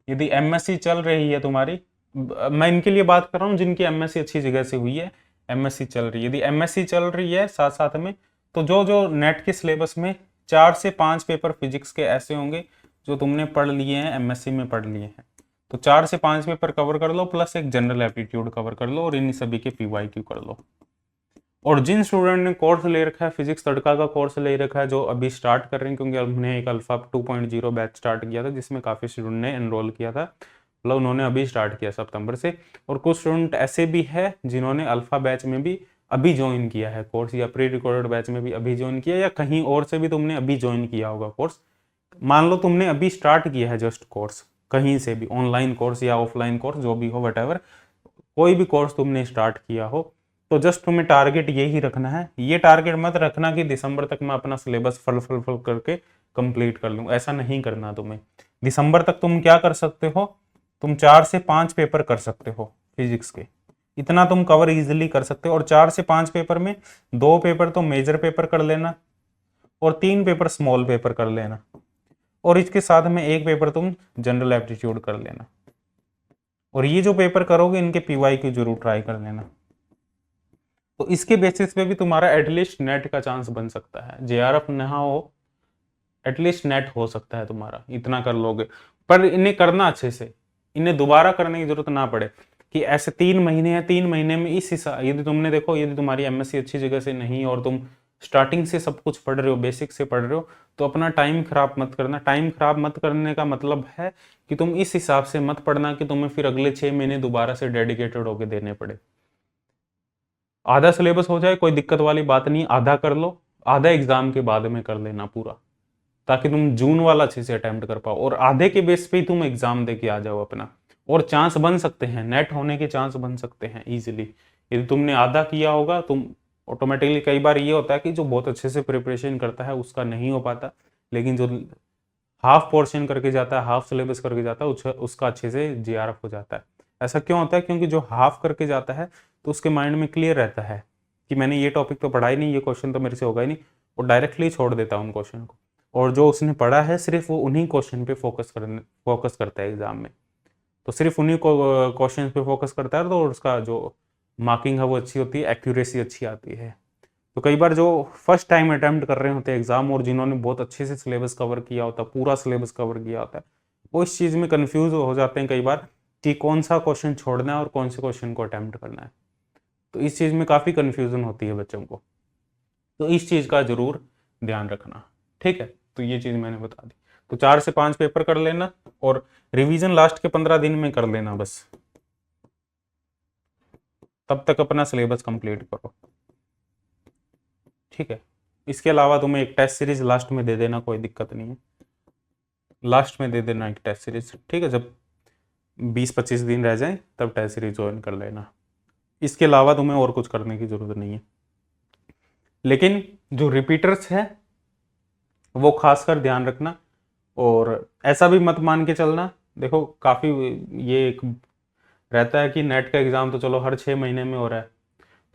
यदि एमएससी चल रही है तुम्हारी, मैं इनके लिए बात कर रहा हूँ जिनकी एमएससी अच्छी जगह से हुई है, एमएससी चल रही है, यदि एमएससी चल रही है साथ साथ में, तो जो जो नेट के सिलेबस में 4 से 5 पेपर फिजिक्स के ऐसे होंगे जो तुमने पढ़ लिए हैं, एमएससी में पढ़ लिए हैं, तो 4 से 5 पेपर कवर कर लो, प्लस एक जनरल एप्टीट्यूड कवर कर लो, और इन सभी के पीवाईक्यू कर लो। और जिन स्टूडेंट ने कोर्स ले रखा है, फिजिक्स तड़का का कोर्स ले रखा है, जो अभी स्टार्ट कर रहे हैं, क्योंकि हमने एक अल्फा 2.0 बैच स्टार्ट किया था जिसमें काफ़ी स्टूडेंट ने एनरोल किया था, मतलब उन्होंने अभी स्टार्ट किया सितंबर से, और कुछ स्टूडेंट ऐसे भी है जिन्होंने अल्फा बैच में भी अभी ज्वाइन किया है कोर्स, या प्री रिकॉर्डेड बैच में भी अभी ज्वाइन किया, या कहीं और से भी तुमने अभी ज्वाइन किया होगा कोर्स। मान लो तुमने अभी स्टार्ट किया है जस्ट कोर्स, कहीं से भी ऑनलाइन कोर्स या ऑफलाइन कोर्स जो भी हो, वट कोई भी कोर्स तुमने स्टार्ट किया हो, तो जस्ट तुम्हें टारगेट यही रखना है। ये टारगेट मत रखना कि दिसंबर तक मैं अपना सिलेबस फल करके कंप्लीट कर लूँ, ऐसा नहीं करना तुम्हें। दिसंबर तक तुम क्या कर सकते हो, तुम 4 से 5 पेपर कर सकते हो फिजिक्स के, इतना तुम कवर इजीली कर सकते हो। और 4 से 5 पेपर में 2 पेपर तो मेजर पेपर कर लेना, और 3 पेपर स्मॉल पेपर कर लेना, और इसके साथ में 1 पेपर तुम जनरल एप्टीट्यूड कर लेना। और ये जो पेपर करोगे इनके पीवाईक्यू जरूर ट्राई कर लेना, तो इसके बेसिस पे भी तुम्हारा एटलीस्ट नेट का चांस बन सकता है, जेआरएफ ना हो, एटलीस्ट नेट हो सकता है तुम्हारा, इतना कर लोगे। पर इन्हें करना अच्छे से, इन्हें दोबारा करने की जरूरत ना पड़े कि ऐसे 3 महीने हैं, 3 महीने में इस हिसाब, यदि तुमने देखो यदि तुम्हारी एमएससी अच्छी जगह से नहीं और तुम स्टार्टिंग से सब कुछ पढ़ रहे हो, बेसिक से पढ़ रहे हो, तो अपना टाइम खराब मत करना। टाइम खराब मत करने का मतलब है कि तुम इस हिसाब से मत पढ़ना कि तुम्हें फिर अगले 6 महीने दोबारा से डेडिकेटेड होकर देने पड़े। आधा सिलेबस हो जाए कोई दिक्कत वाली बात नहीं, आधा कर लो, आधा एग्जाम के बाद में कर लेना पूरा, ताकि तुम जून वाला अच्छे से अटेम्प्ट कर पाओ, और आधे के बेस पे ही तुम एग्जाम दे के आ जाओ अपना, और चांस बन सकते हैं, नेट होने के चांस बन सकते हैं इजीली। यदि तुमने आधा किया होगा, तुम ऑटोमेटिकली, कई बार ये होता है कि जो बहुत अच्छे से प्रिपरेशन करता है उसका नहीं हो पाता, लेकिन जो हाफ पोर्शन करके जाता है, हाफ सिलेबस करके जाता है, उसका अच्छे से जेआरएफ हो जाता है। ऐसा क्यों होता है, क्योंकि जो हाफ करके जाता है तो उसके माइंड में क्लियर रहता है कि मैंने ये टॉपिक तो पढ़ा ही नहीं, ये क्वेश्चन तो मेरे से होगा ही नहीं, वो डायरेक्टली छोड़ देता है उन क्वेश्चन को, और जो उसने पढ़ा है सिर्फ वो उन्हीं क्वेश्चन पे फोकस करता है एग्जाम में, तो सिर्फ उन्हीं क्वेश्चन पे फोकस करता है, तो उसका जो मार्किंग है वो अच्छी होती है, एक्यूरेसी अच्छी आती है। तो कई बार जो फर्स्ट टाइम अटेम्प्ट कर रहे होते हैं एग्जाम, और जिन्होंने बहुत अच्छे से सिलेबस कवर किया होता है, पूरा सिलेबस कवर किया होता है, वो इस चीज़ में कंफ्यूज हो जाते हैं कई बार कि कौन सा क्वेश्चन छोड़ना है और कौन से क्वेश्चन को अटेम्प्ट करना है। तो इस चीज़ में काफ़ी कन्फ्यूजन होती है बच्चों को, तो इस चीज़ का जरूर ध्यान रखना, ठीक है। तो ये चीज़ मैंने बता दी। तो 4 से 5 पेपर कर लेना, और रिवीजन लास्ट के 15 दिन में कर लेना बस, तब तक अपना सिलेबस कंप्लीट करो, ठीक है। इसके अलावा तुम्हें एक टेस्ट सीरीज लास्ट में दे देना, कोई दिक्कत नहीं है, लास्ट में दे देना एक टेस्ट सीरीज, ठीक है। जब 20-25 दिन रह जाए तब टेस्ट सीरीज ज्वाइन कर लेना। इसके अलावा तुम्हें और कुछ करने की जरूरत नहीं है। लेकिन जो रिपीटर्स है वो खासकर ध्यान रखना, और ऐसा भी मत मान के चलना, देखो काफ़ी ये एक रहता है कि नेट का एग्ज़ाम तो चलो हर 6 महीने में हो रहा है,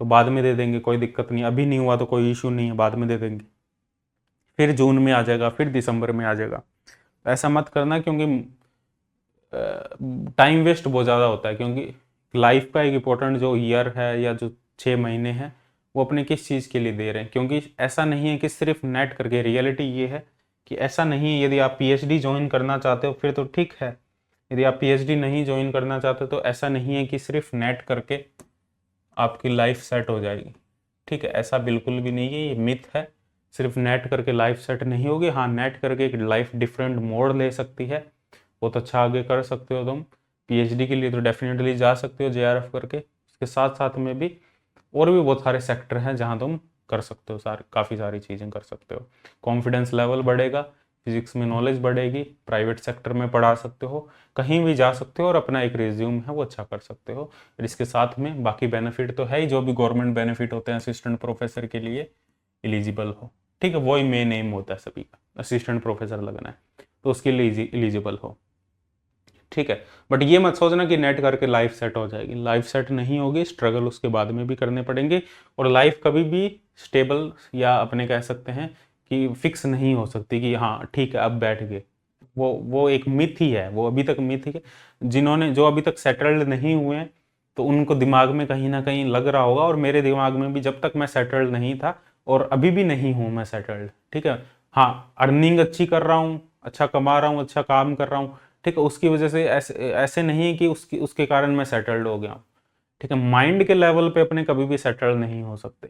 तो बाद में दे देंगे, कोई दिक्कत नहीं, अभी नहीं हुआ तो कोई इशू नहीं है, बाद में दे देंगे, फिर जून में आ जाएगा, फिर दिसंबर में आ जाएगा। ऐसा मत करना, क्योंकि टाइम वेस्ट बहुत ज़्यादा होता है, क्योंकि लाइफ का एक इम्पोर्टेंट जो ईयर है या जो 6 महीने हैं वो अपने किस चीज़ के लिए दे रहे हैं। क्योंकि ऐसा नहीं है कि सिर्फ नेट करके, रियलिटी ये है कि ऐसा नहीं है। यदि आप पीएचडी ज्वाइन करना चाहते हो फिर तो ठीक है, यदि आप पीएचडी नहीं ज्वाइन करना चाहते तो ऐसा नहीं है कि सिर्फ नेट करके आपकी लाइफ सेट हो जाएगी, ठीक है। ऐसा बिल्कुल भी नहीं है, ये मिथ है, सिर्फ नेट करके लाइफ सेट नहीं होगी। हाँ, नेट करके एक लाइफ डिफरेंट मोड ले सकती है, बहुत अच्छा आगे कर सकते हो तुम, पीएचडी के लिए तो डेफिनेटली जा सकते हो जेआरएफ करके। इसके साथ साथ में भी और भी बहुत सारे सेक्टर हैं जहाँ तुम कर सकते हो, काफ़ी सारी चीज़ें कर सकते हो। कॉन्फिडेंस लेवल बढ़ेगा, फिजिक्स में नॉलेज बढ़ेगी, प्राइवेट सेक्टर में पढ़ा सकते हो, कहीं भी जा सकते हो और अपना एक रिज्यूम है वो अच्छा कर सकते हो। और इसके साथ में बाकी बेनिफिट तो है ही, जो भी गवर्नमेंट बेनिफिट होते हैं असिस्टेंट प्रोफेसर के लिए एलिजिबल हो। ठीक है, वही मेन एम होता है सभी का, असिस्टेंट प्रोफेसर लगना है तो उसके लिए एलिजिबल हो। ठीक है, बट ये मत सोचना कि नेट करके लाइफ सेट हो जाएगी, लाइफ सेट नहीं होगी, स्ट्रगल उसके बाद में भी करने पड़ेंगे। और लाइफ कभी भी स्टेबल या अपने कह सकते हैं कि फिक्स नहीं हो सकती कि हाँ ठीक है अब बैठ गए। वो एक मिथ ही है, वो अभी तक मिथ ही है। जिन्होंने जो अभी तक सेटल्ड नहीं हुए हैं तो उनको दिमाग में कहीं ना कहीं लग रहा होगा, और मेरे दिमाग में भी जब तक मैं सेटल्ड नहीं था और अभी भी नहीं हूँ मैं सेटल्ड। ठीक है, हाँ अर्निंग अच्छी कर रहा हूँ, अच्छा कमा रहा हूँ, अच्छा काम कर रहा हूँ, ठीक है, उसकी वजह से ऐसे नहीं कि उसके कारण मैं सेटल्ड हो गया हूँ। ठीक है, माइंड के लेवल पे अपने कभी भी सेटल्ड नहीं हो सकते।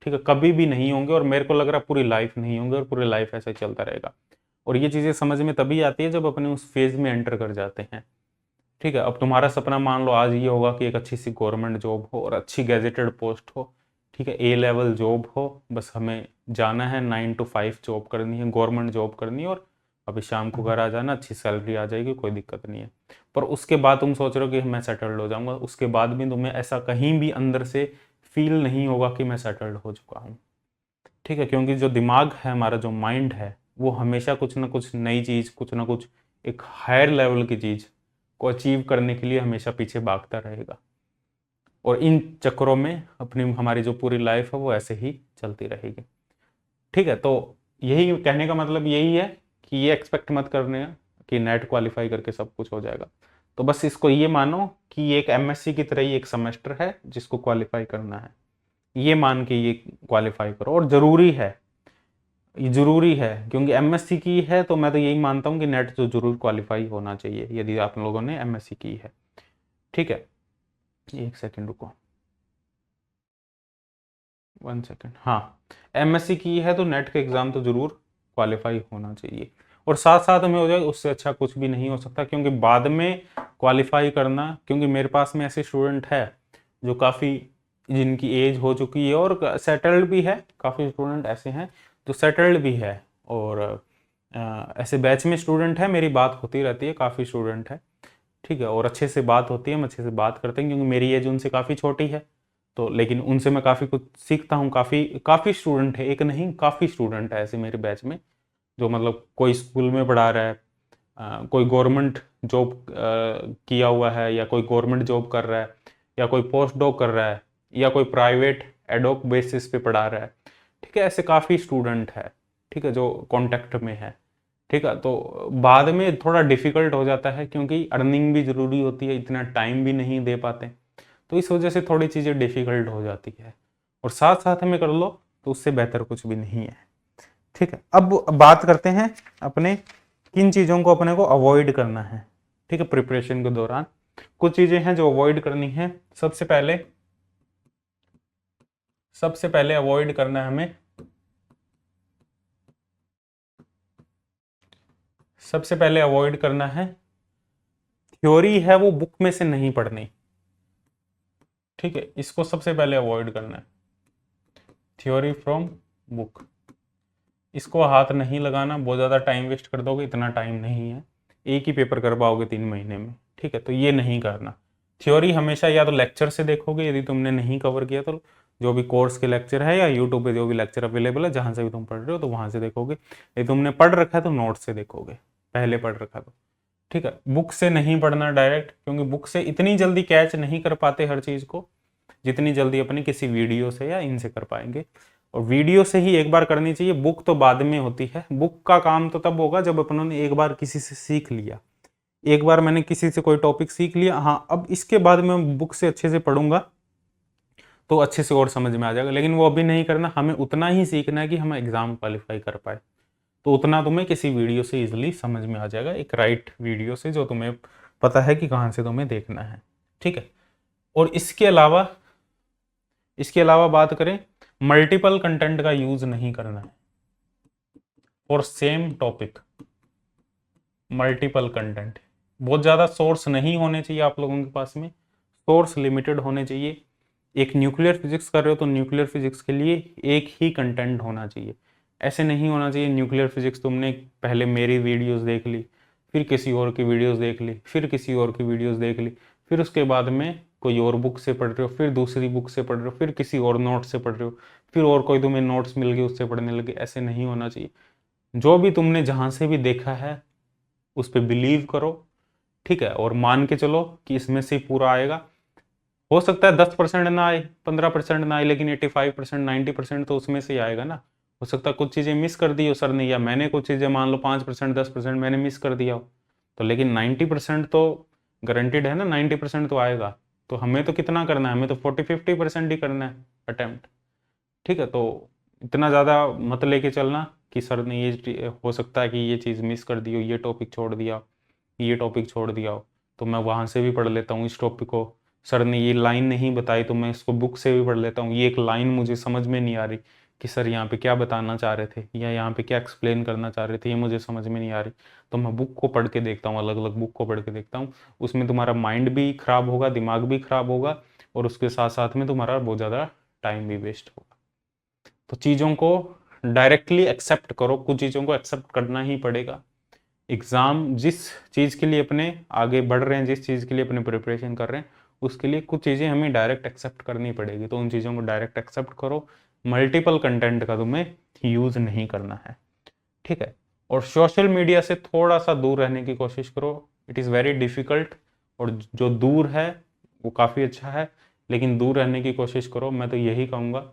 ठीक है, कभी भी नहीं होंगे, और मेरे को लग रहा है पूरी लाइफ नहीं होंगे, और पूरी लाइफ ऐसे चलता रहेगा। और ये चीज़ें समझ में तभी आती है जब अपने उस फेज में एंटर कर जाते हैं। ठीक है, अब तुम्हारा सपना मान लो आज ये होगा कि एक अच्छी सी गवर्नमेंट जॉब हो और अच्छी गैजेटेड पोस्ट हो। ठीक है, ए लेवल जॉब हो, बस हमें जाना है 9 to 5 जॉब करनी है, गवर्नमेंट जॉब करनी है, और अभी शाम को घर आ जाना, अच्छी सैलरी आ जाएगी, कोई दिक्कत नहीं है। पर उसके बाद तुम सोच रहे हो कि मैं सेटल्ड हो जाऊंगा, उसके बाद भी तुम्हें ऐसा कहीं भी अंदर से फील नहीं होगा कि मैं सेटल्ड हो चुका हूँ। ठीक है, क्योंकि जो दिमाग है हमारा, जो माइंड है, वो हमेशा कुछ ना कुछ नई चीज़, कुछ ना कुछ एक हायर लेवल की चीज़ को अचीव करने के लिए हमेशा पीछे भागता रहेगा। और इन चक्करों में अपनी हमारी जो पूरी लाइफ है वो ऐसे ही चलती रहेगी। ठीक है, तो यही कहने का मतलब यही है कि ये एक्सपेक्ट मत करने कि नेट क्वालिफाई करके सब कुछ हो जाएगा। तो बस इसको ये मानो कि ये एक एमएससी की तरह ही एक सेमेस्टर है जिसको क्वालिफाई करना है, ये मान के ये क्वालिफाई करो। और ज़रूरी है, ये ज़रूरी है, क्योंकि एमएससी की है तो मैं तो यही मानता हूँ कि नेट तो ज़रूर क्वालिफाई होना चाहिए यदि आप लोगों ने एमएससी की है। ठीक है, एक सेकेंड रुको, 1 सेकेंड। हाँ, एमएससी की है तो नेट का एग्ज़ाम तो ज़रूर क्वालिफाई होना चाहिए, और साथ साथ में हो जाए उससे अच्छा कुछ भी नहीं हो सकता। क्योंकि बाद में क्वालिफाई करना, क्योंकि मेरे पास में ऐसे स्टूडेंट है जो काफ़ी, जिनकी एज हो चुकी है और सेटल्ड भी है, काफ़ी स्टूडेंट ऐसे हैं जो सेटल्ड भी है, और ऐसे बैच में स्टूडेंट है, मेरी बात होती रहती है, काफ़ी स्टूडेंट है। ठीक है, और अच्छे से बात होती है, हम अच्छे से बात करते हैं, क्योंकि मेरी एज उनसे काफ़ी छोटी है, तो लेकिन उनसे मैं काफ़ी कुछ सीखता हूँ। काफ़ी काफ़ी स्टूडेंट है, एक नहीं काफ़ी स्टूडेंट है ऐसे मेरे बैच में, जो मतलब कोई स्कूल में पढ़ा रहा है, कोई गवर्नमेंट जॉब किया हुआ है, या कोई गवर्नमेंट जॉब कर रहा है, या कोई पोस्ट डॉक कर रहा है, या कोई प्राइवेट एडॉक बेसिस पे पढ़ा रहा है। ठीक है, ऐसे काफ़ी स्टूडेंट है, ठीक है, जो कांटेक्ट में है। ठीक है, तो बाद में थोड़ा डिफिकल्ट हो जाता है, क्योंकि अर्निंग भी ज़रूरी होती है, इतना टाइम भी नहीं दे पाते, तो इस वजह से थोड़ी चीज़ें डिफिकल्ट हो जाती है। और साथ साथ में कर लो तो उससे बेहतर कुछ भी नहीं है। ठीक है, अब बात करते हैं अपने किन चीज़ों को अपने को अवॉइड करना है। ठीक है, प्रिपरेशन के दौरान कुछ चीज़ें हैं जो अवॉइड करनी है। सबसे पहले अवॉइड करना है हमें, सबसे पहले अवॉइड करना है थ्योरी है वो बुक में से नहीं पढ़नी। ठीक है, इसको सबसे पहले अवॉइड करना है, थ्योरी फ्रॉम बुक। इसको हाथ नहीं लगाना, बहुत ज़्यादा टाइम वेस्ट कर दोगे, इतना टाइम नहीं है, एक ही पेपर कर पाओगे 3 महीने में। ठीक है, तो ये नहीं करना। थ्योरी हमेशा या तो लेक्चर से देखोगे, यदि तुमने नहीं कवर किया तो जो भी कोर्स के लेक्चर है, या यूट्यूब पे जो भी लेक्चर अवेलेबल है जहाँ से भी तुम पढ़ रहे हो तो वहाँ से देखोगे। यदि तुमने पढ़ रखा है तो नोट से देखोगे, पहले पढ़ रखा तो। ठीक है, बुक से नहीं पढ़ना डायरेक्ट, क्योंकि बुक से इतनी जल्दी कैच नहीं कर पाते हर चीज़ को जितनी जल्दी अपने किसी वीडियो से या इनसे कर पाएंगे। और वीडियो से ही एक बार करनी चाहिए, बुक तो बाद में होती है। बुक का काम तो तब होगा जब अपन ने एक बार किसी से सीख लिया, एक बार मैंने किसी से कोई टॉपिक सीख लिया, हाँ अब इसके बाद मैं बुक से अच्छे से पढ़ूंगा तो अच्छे से और समझ में आ जाएगा। लेकिन वो अभी नहीं करना, हमें उतना ही सीखना है कि हम एग्जाम क्वालिफाई कर पाए। तो उतना तुम्हें किसी वीडियो से इजिली समझ में आ जाएगा, एक राइट वीडियो से जो तुम्हें पता है कि कहाँ से तुम्हें देखना है। ठीक है, और इसके अलावा बात करें, मल्टीपल कंटेंट का यूज नहीं करना है for same topic. Multiple content बहुत ज़्यादा सोर्स नहीं होने चाहिए आप लोगों के पास में, सोर्स लिमिटेड होने चाहिए। एक न्यूक्लियर फिजिक्स कर रहे हो तो न्यूक्लियर फिजिक्स के लिए एक ही कंटेंट होना चाहिए। ऐसे नहीं होना चाहिए न्यूक्लियर फिजिक्स तुमने पहले मेरी वीडियोस देख ली, फिर किसी और की वीडियोस देख ली, फिर किसी और की वीडियोस देख ली, फिर उसके बाद में कोई और बुक से पढ़ रहे हो, फिर दूसरी बुक से पढ़ रहे हो, फिर किसी और नोट से पढ़ रहे हो, फिर और कोई तुम्हें नोट्स मिल गए उससे पढ़ने लगे। ऐसे नहीं होना चाहिए। जो भी तुमने जहाँ से भी देखा है उस पर बिलीव करो, ठीक है, और मान के चलो कि इसमें से पूरा आएगा। हो सकता है 10% ना आए, 15% ना आए, लेकिन 85% 90% तो उसमें से ही आएगा ना। हो सकता है कुछ चीज़ें मिस कर दी हो सर ने, या मैंने कुछ चीज़ें मान लो 5% 10% मैंने मिस कर दिया हो, तो लेकिन 90% तो गारंटीड है ना, 90% तो आएगा। तो हमें तो कितना करना है, हमें तो 40-50% ही करना है अटेम्प्ट, ठीक है। तो इतना ज़्यादा मत लेके चलना कि सर ने ये हो सकता है कि ये चीज़ मिस कर दी हो, ये टॉपिक छोड़ दिया, ये टॉपिक छोड़ दिया हो, तो मैं वहाँ से भी पढ़ लेता हूँ इस टॉपिक को। सर ने ये लाइन नहीं बताई तो मैं इसको बुक से भी पढ़ लेता हूँ। ये एक लाइन मुझे समझ में नहीं आ रही कि सर यहाँ पे क्या बताना चाह रहे थे, या यहाँ पे क्या एक्सप्लेन करना चाह रहे थे, ये मुझे समझ में नहीं आ रही, तो मैं बुक को पढ़ के देखता हूँ, अलग अलग बुक को पढ़ के देखता हूँ। उसमें तुम्हारा माइंड भी खराब होगा, दिमाग भी खराब होगा, और उसके साथ साथ में तुम्हारा बहुत ज़्यादा टाइम भी वेस्ट होगा। तो चीज़ों को डायरेक्टली एक्सेप्ट करो, कुछ चीज़ों को एक्सेप्ट करना ही पड़ेगा। एग्ज़ाम जिस चीज़ के लिए अपने आगे बढ़ रहे हैं, जिस चीज़ के लिए अपने प्रिपरेशन कर रहे हैं, उसके लिए कुछ चीज़ें हमें डायरेक्ट एक्सेप्ट करनी पड़ेगी। तो उन चीज़ों को डायरेक्ट एक्सेप्ट करो। मल्टीपल कंटेंट का तुम्हें यूज़ नहीं करना है, ठीक है। और सोशल मीडिया से थोड़ा सा दूर रहने की कोशिश करो। इट इज़ वेरी डिफ़िकल्ट, और जो दूर है वो काफ़ी अच्छा है, लेकिन दूर रहने की कोशिश करो। मैं तो यही कहूँगा,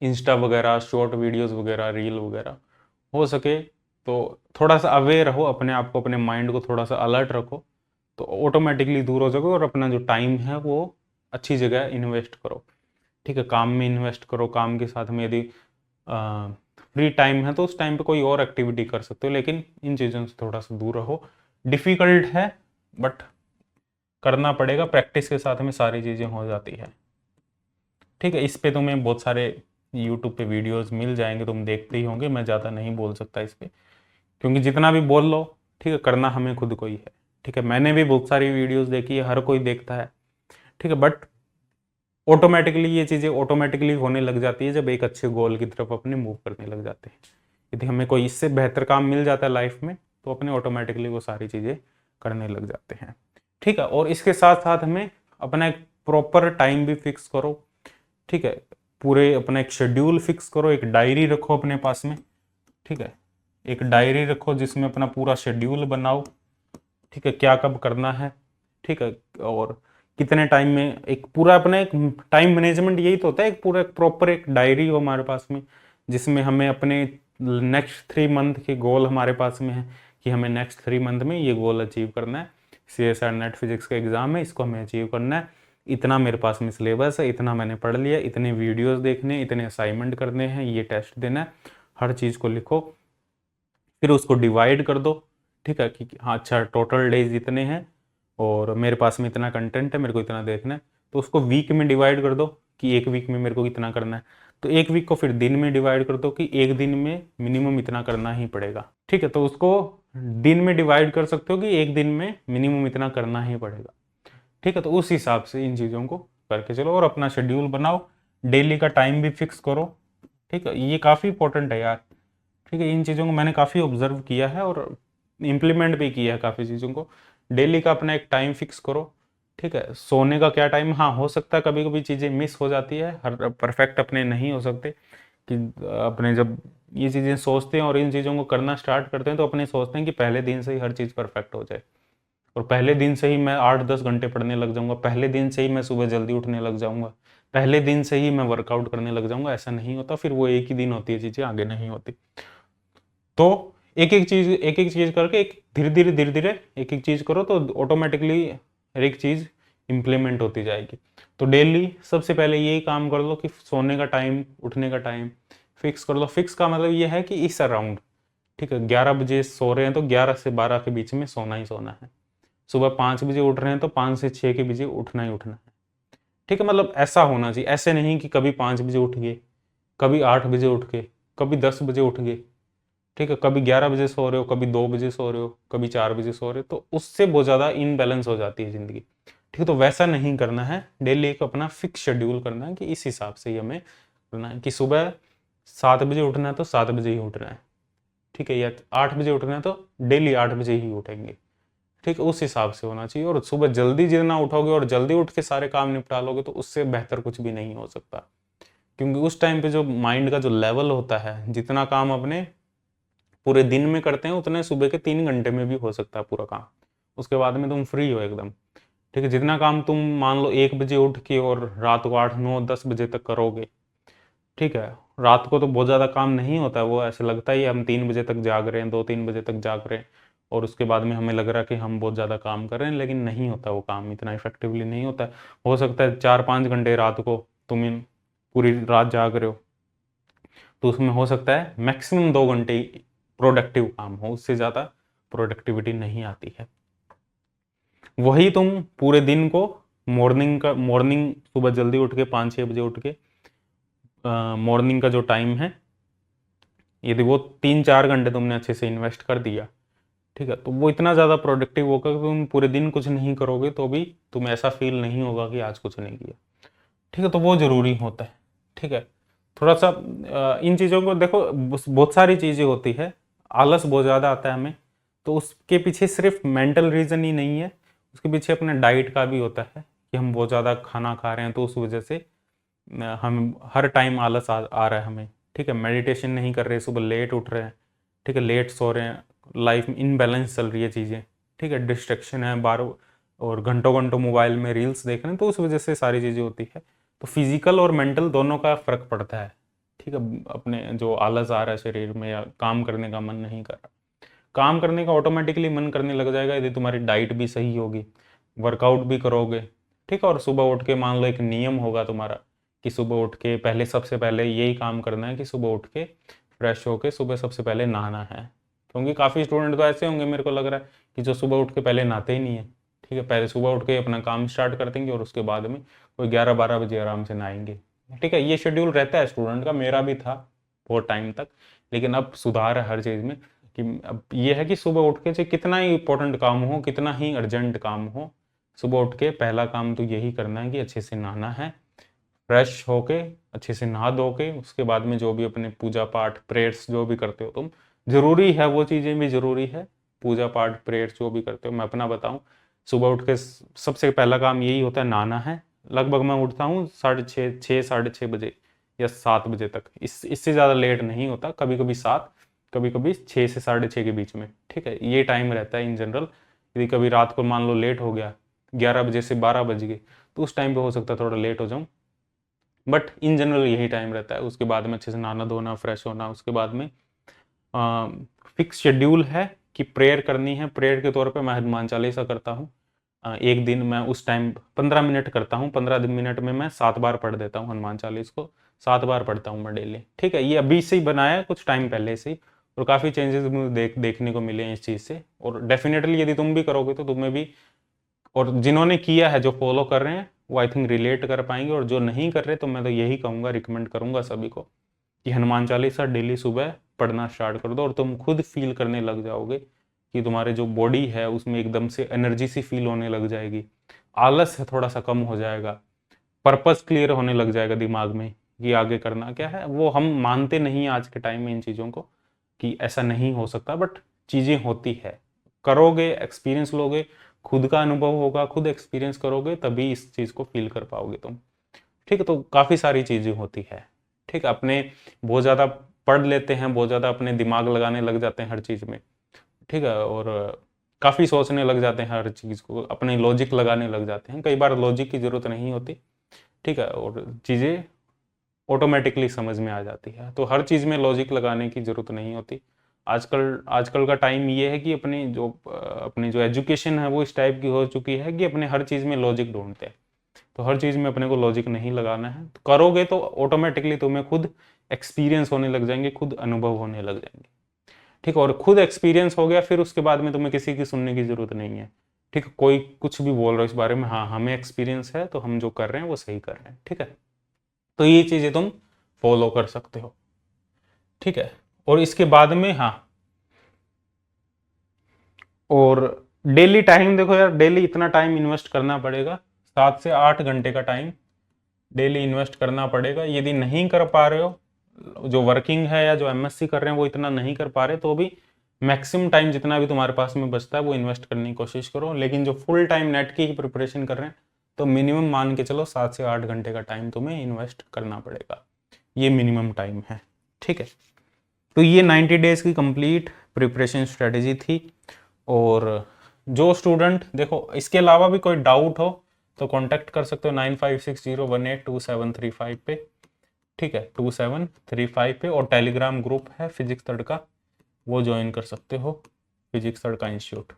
इंस्टा वगैरह, शॉर्ट वीडियोस वगैरह, रील वगैरह, हो सके तो थोड़ा सा अवेयर रहो, अपने आप को, अपने माइंड को थोड़ा सा अलर्ट रखो, तो ऑटोमेटिकली दूर हो जाओगे। और अपना जो टाइम है वो अच्छी जगह इन्वेस्ट करो, ठीक है। काम में इन्वेस्ट करो, काम के साथ में यदि फ्री टाइम है तो उस टाइम पे कोई और एक्टिविटी कर सकते हो, लेकिन इन चीज़ों से थोड़ा सा दूर रहो। डिफ़िकल्ट है बट करना पड़ेगा, प्रैक्टिस के साथ में सारी चीज़ें हो जाती है, ठीक है। इस पे तुम्हें बहुत सारे यूट्यूब पे वीडियोस मिल जाएंगे, तुम देखते ही होंगे, मैं ज़्यादा नहीं बोल सकता इस पे, क्योंकि जितना भी बोल लो, ठीक है, करना हमें खुद को ही है, ठीक है। मैंने भी बहुत सारी वीडियोस देखी है, हर कोई देखता है, ठीक है, बट ऑटोमेटिकली ये चीज़ें ऑटोमेटिकली होने लग जाती है जब एक अच्छे गोल की तरफ अपने मूव करने लग जाते हैं। यदि हमें कोई इससे बेहतर काम मिल जाता है लाइफ में, तो अपने ऑटोमेटिकली वो सारी चीज़ें करने लग जाते हैं, ठीक है। और इसके साथ साथ हमें अपना एक प्रॉपर टाइम भी फिक्स करो, ठीक है। पूरे अपना एक शेड्यूल फिक्स करो, एक डायरी रखो अपने पास में, ठीक है। एक डायरी रखो जिसमें अपना पूरा शेड्यूल बनाओ, ठीक है, क्या कब करना है, ठीक है। और कितने टाइम में, एक पूरा अपना एक टाइम मैनेजमेंट यही तो होता है, एक पूरा प्रॉपर एक डायरी हो हमारे पास में, जिसमें हमें अपने नेक्स्ट 3 मंथ के गोल हमारे पास में है कि हमें नेक्स्ट 3 मंथ में ये गोल अचीव करना है। CSIR नेट फिजिक्स का एग्जाम है, इसको हमें अचीव करना है, इतना मेरे पास में सिलेबस है, इतना मैंने पढ़ लिया, इतने वीडियोस देखने, इतने असाइनमेंट करने हैं, ये टेस्ट देना है। हर चीज़ को लिखो, फिर उसको डिवाइड कर दो, ठीक है, कि हाँ अच्छा टोटल डेज इतने हैं और मेरे पास में इतना कंटेंट है, मेरे को इतना देखना है। तो उसको वीक में डिवाइड कर दो कि एक वीक में मेरे को कितना करना है। तो एक वीक को फिर दिन में डिवाइड कर दो कि एक दिन में मिनिमम इतना करना ही पड़ेगा, ठीक है। तो उसको दिन में डिवाइड कर सकते हो कि एक दिन में मिनिमम इतना करना ही पड़ेगा, ठीक है। तो उस हिसाब से इन चीज़ों को करके चलो और अपना शेड्यूल बनाओ, डेली का टाइम भी फिक्स करो, ठीक है। ये काफ़ी इंपॉर्टेंट है यार, ठीक है। इन चीज़ों को मैंने काफ़ी ऑब्जर्व किया है और इम्प्लीमेंट भी किया है काफ़ी चीज़ों को। डेली का अपना एक टाइम फिक्स करो, ठीक है। सोने का क्या टाइम, हाँ हो सकता है कभी कभी चीज़ें मिस हो जाती है, हर परफेक्ट अपने नहीं हो सकते, कि अपने जब ये चीज़ें सोचते हैं और इन चीज़ों को करना स्टार्ट करते हैं तो अपने सोचते हैं कि पहले दिन से ही हर चीज़ परफेक्ट हो जाए, और पहले दिन से ही मैं 8-10 घंटे पढ़ने लग जाऊंगा, पहले दिन से ही मैं सुबह जल्दी उठने लग जाऊंगा, पहले दिन से ही मैं वर्कआउट करने लग जाऊंगा। ऐसा नहीं होता, फिर वो एक ही दिन होती है चीज़ें, आगे नहीं होती। तो एक एक चीज करके एक धीरे धीरे एक एक चीज करो तो ऑटोमेटिकली हर एक चीज इंप्लीमेंट होती जाएगी। तो डेली सबसे पहले यही काम कर लो कि सोने का टाइम, उठने का टाइम फिक्स कर लो। फिक्स का मतलब ये है कि इस अराउंड, ठीक है, 11 बजे सो रहे हैं तो 11 से 12 के बीच में सोना ही सोना है। सुबह 5 बजे उठ रहे हैं तो 5 से 6 के बीच उठना ही उठना है, ठीक है। मतलब ऐसा होना चाहिए, ऐसे नहीं कि कभी 5 बजे उठ गए, कभी 8 बजे उठ गए, कभी 10 बजे उठ गए, ठीक है, कभी 11 बजे सो रहे हो, कभी 2 बजे सो रहे हो, कभी 4 बजे सो रहे हो, तो उससे बहुत ज़्यादा इनबैलेंस हो जाती है ज़िंदगी। ठीक है, तो वैसा नहीं करना है, डेली एक अपना फिक्स शेड्यूल करना है कि इस हिसाब से ही हमें करना है कि सुबह 7 बजे उठना है तो 7 बजे ही उठना है। ठीक है, या 8 बजे उठना है तो डेली 8 बजे ही उठेंगे। ठीक है, उस हिसाब से होना चाहिए। और सुबह जल्दी जितना उठोगे और जल्दी उठ के सारे काम निपटा लोगे तो उससे बेहतर कुछ भी नहीं हो सकता, क्योंकि उस टाइम पे जो माइंड का जो लेवल होता है, जितना काम अपने पूरे दिन में करते हैं उतने सुबह के 3 घंटे में भी हो सकता है पूरा काम। उसके बाद में तुम फ्री हो एकदम। ठीक है, जितना काम तुम मान लो 1 बजे उठ के और रात को 8 9 10 बजे तक करोगे, ठीक है, रात को तो बहुत ज़्यादा काम नहीं होता है, वो ऐसे लगता ही है हम 3 बजे तक जाग रहे हैं, 2 3 बजे तक जाग रहे हैं, और उसके बाद में हमें लग रहा है कि हम बहुत ज़्यादा काम कर रहे हैं, लेकिन नहीं होता वो काम इतना इफेक्टिवली नहीं होता है। हो सकता है 4 5 घंटे रात को तुम पूरी रात जाग रहे हो, तो उसमें हो सकता है मैक्सिमम 2 घंटे प्रोडक्टिव काम हो, उससे ज़्यादा प्रोडक्टिविटी नहीं आती है। वही तुम पूरे दिन को मॉर्निंग सुबह जल्दी उठ के 5 6 बजे उठ के मॉर्निंग का जो टाइम है, यदि वो 3 4 घंटे तुमने अच्छे से इन्वेस्ट कर दिया, ठीक है, तो वो इतना ज़्यादा प्रोडक्टिव होगा कि तुम पूरे दिन कुछ नहीं करोगे तो भी तुम्हें ऐसा फील नहीं होगा कि आज कुछ नहीं किया। ठीक है, तो वो ज़रूरी होता है। ठीक है, थोड़ा सा इन चीज़ों को देखो, बहुत सारी चीज़ें होती है, आलस बहुत ज़्यादा आता है हमें, तो उसके पीछे सिर्फ मेंटल रीज़न ही नहीं है, उसके पीछे अपने डाइट का भी होता है कि हम बहुत ज़्यादा खाना खा रहे हैं, तो उस वजह से हम हर टाइम आलस आ रहा है हमें। ठीक है, मेडिटेशन नहीं कर रहे, सुबह लेट उठ रहे हैं, ठीक है, लेट सो रहे हैं, लाइफ में इनबैलेंस चल रही है चीज़ें, ठीक है, डिस्ट्रैक्शन है बार, और घंटों घंटों मोबाइल में रील्स देख रहे हैं, तो उस वजह से सारी चीज़ें होती है। तो फिजिकल और मेंटल दोनों का फर्क पड़ता है। ठीक है, अपने जो आलस आ रहा है शरीर में या काम करने का मन नहीं कर रहा, काम करने का ऑटोमेटिकली मन करने लग जाएगा यदि तुम्हारी डाइट भी सही होगी, वर्कआउट भी करोगे। ठीक है, और सुबह उठ के मान लो एक नियम होगा तुम्हारा कि सुबह उठ के पहले सबसे पहले यही काम करना है कि सुबह उठ के फ्रेश होके सुबह सबसे पहले नहाना है। क्योंकि काफ़ी स्टूडेंट तो ऐसे होंगे, मेरे को लग रहा है, कि जो सुबह उठ के पहले नहाते ही नहीं है। ठीक है, पहले सुबह उठ के अपना काम स्टार्ट कर देंगे और उसके बाद में कोई 11 12 बजे आराम से नहाएंगे। ठीक है, ये शेड्यूल रहता है स्टूडेंट का, मेरा भी था बहुत टाइम तक, लेकिन अब सुधार है हर चीज़ में। कि अब ये है कि सुबह उठ के चाहे कितना ही इंपॉर्टेंट काम हो, कितना ही अर्जेंट काम हो, सुबह उठ के पहला काम तो यही करना है कि अच्छे से नहाना है, फ्रेश होके अच्छे से नहा धो के उसके बाद में जो भी अपने पूजा पाठ प्रेयर्स जो भी करते हो तुम, जरूरी है वो चीज़ें भी जरूरी है, पूजा पाठ प्रेयर्स जो भी करते हो। मैं अपना बताऊं, सुबह उठ के सबसे पहला काम यही होता है, नहाना है। लगभग मैं उठता हूँ 6:30 6 6:30 बजे या 7 बजे तक, इससे ज़्यादा लेट नहीं होता, कभी कभी 7, कभी कभी 6 से 6:30 के बीच में। ठीक है, ये टाइम रहता है इन जनरल। यदि कभी रात को मान लो लेट हो गया, 11 बजे से 12 बज गए, तो उस टाइम पे हो सकता है थोड़ा लेट हो जाऊँ, बट इन जनरल यही टाइम रहता है। उसके बाद में अच्छे से नहाना धोना, फ्रेश होना, उसके बाद में फिक्स शेड्यूल है कि प्रेयर करनी है। प्रेयर के तौर पे मैं हनुमान चालीसा करता हूँ। एक दिन मैं उस टाइम 15 मिनट करता हूँ, 15 मिनट में मैं 7 बार पढ़ देता हूँ हनुमान चालीस को, 7 बार पढ़ता हूँ मैं डेली। ठीक है, ये अभी से ही बनाया है, कुछ टाइम पहले से ही, और काफ़ी चेंजेस मुझे देखने को मिले हैं इस चीज़ से। और डेफिनेटली यदि तुम भी करोगे तो तुम्हें भी, और जिन्होंने किया है जो फॉलो कर रहे हैं वो आई थिंक रिलेट कर पाएंगे, और जो नहीं कर रहे तो मैं तो यही कहूँगा, रिकमेंड करूँगा सभी को कि हनुमान चालीसा डेली सुबह पढ़ना स्टार्ट कर दो, और तुम खुद फील करने लग जाओगे कि तुम्हारे जो बॉडी है उसमें एकदम से एनर्जी सी फील होने लग जाएगी, आलस है थोड़ा सा कम हो जाएगा, पर्पस क्लियर होने लग जाएगा दिमाग में कि आगे करना क्या है। वो हम मानते नहीं आज के टाइम में इन चीज़ों को कि ऐसा नहीं हो सकता, बट चीज़ें होती है, करोगे एक्सपीरियंस लोगे, खुद का अनुभव होगा, खुद एक्सपीरियंस करोगे तभी इस चीज़ को फील कर पाओगे तुम। ठीक है, तो काफ़ी सारी चीज़ें होती है। ठीक है, अपने बहुत ज़्यादा पढ़ लेते हैं, बहुत ज़्यादा अपने दिमाग लगाने लग जाते हैं हर चीज़ में। ठीक है, और काफ़ी सोचने लग जाते हैं हर चीज़ को, अपने लॉजिक लगाने लग जाते हैं, कई बार लॉजिक की ज़रूरत नहीं होती। ठीक है, और चीज़ें ऑटोमेटिकली समझ में आ जाती है, तो हर चीज़ में लॉजिक लगाने की ज़रूरत नहीं होती। आजकल आजकल का टाइम ये है कि अपनी जो एजुकेशन है वो इस टाइप की हो चुकी है कि अपने हर चीज़ में लॉजिक ढूंढते हैं, तो हर चीज़ में अपने को लॉजिक नहीं लगाना है। तो करोगे तो ऑटोमेटिकली तुम्हें खुद एक्सपीरियंस होने लग जाएंगे, खुद अनुभव होने लग जाएंगे। ठीक है, और खुद एक्सपीरियंस हो गया फिर उसके बाद में तुम्हें किसी की सुनने की ज़रूरत नहीं है। ठीक है, कोई कुछ भी बोल रहा है इस बारे में, हाँ हमें एक्सपीरियंस है तो हम जो कर रहे हैं वो सही कर रहे हैं। ठीक है, तो ये चीज़ें तुम फॉलो कर सकते हो। ठीक है, और इसके बाद में हाँ, और डेली टाइम देखो यार, डेली इतना टाइम इन्वेस्ट करना पड़ेगा, 7 से 8 घंटे का टाइम डेली इन्वेस्ट करना पड़ेगा। यदि नहीं कर पा रहे हो, जो वर्किंग है या जो एमएससी कर रहे हैं वो इतना नहीं कर पा रहे, तो भी मैक्सिमम टाइम जितना भी तुम्हारे पास में बचता है वो इन्वेस्ट करने की कोशिश करो। लेकिन जो फुल टाइम नेट की ही प्रिपरेशन कर रहे हैं तो मिनिमम मान के चलो 7 से 8 घंटे का टाइम तुम्हें इन्वेस्ट करना पड़ेगा, ये मिनिमम टाइम है। ठीक है, तो ये 90 डेज की कंप्लीट प्रिपरेशन स्ट्रेटेजी थी। और जो स्टूडेंट देखो इसके अलावा भी कोई डाउट हो तो कांटेक्ट कर सकते हो 9560182735 पे। ठीक है, 2735 पे। और टेलीग्राम ग्रुप है फिजिक्स थर्ड का, वो ज्वाइन कर सकते हो, फिजिक्स थर्ड का इंस्टीट्यूट।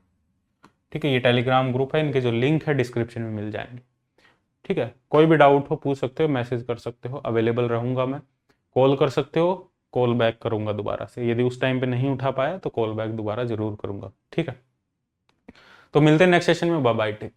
ठीक है, ये टेलीग्राम ग्रुप है, इनके जो लिंक है डिस्क्रिप्शन में मिल जाएंगे। ठीक है, कोई भी डाउट हो पूछ सकते हो, मैसेज कर सकते हो, अवेलेबल रहूंगा मैं। कॉल कर सकते हो, कॉल बैक करूंगा दोबारा से, यदि उस टाइम पे नहीं उठा पाया तो कॉल बैक दोबारा जरूर करूंगा। ठीक है, तो मिलते हैं नेक्स्ट सेशन में, बाय बाय, टेक केयर।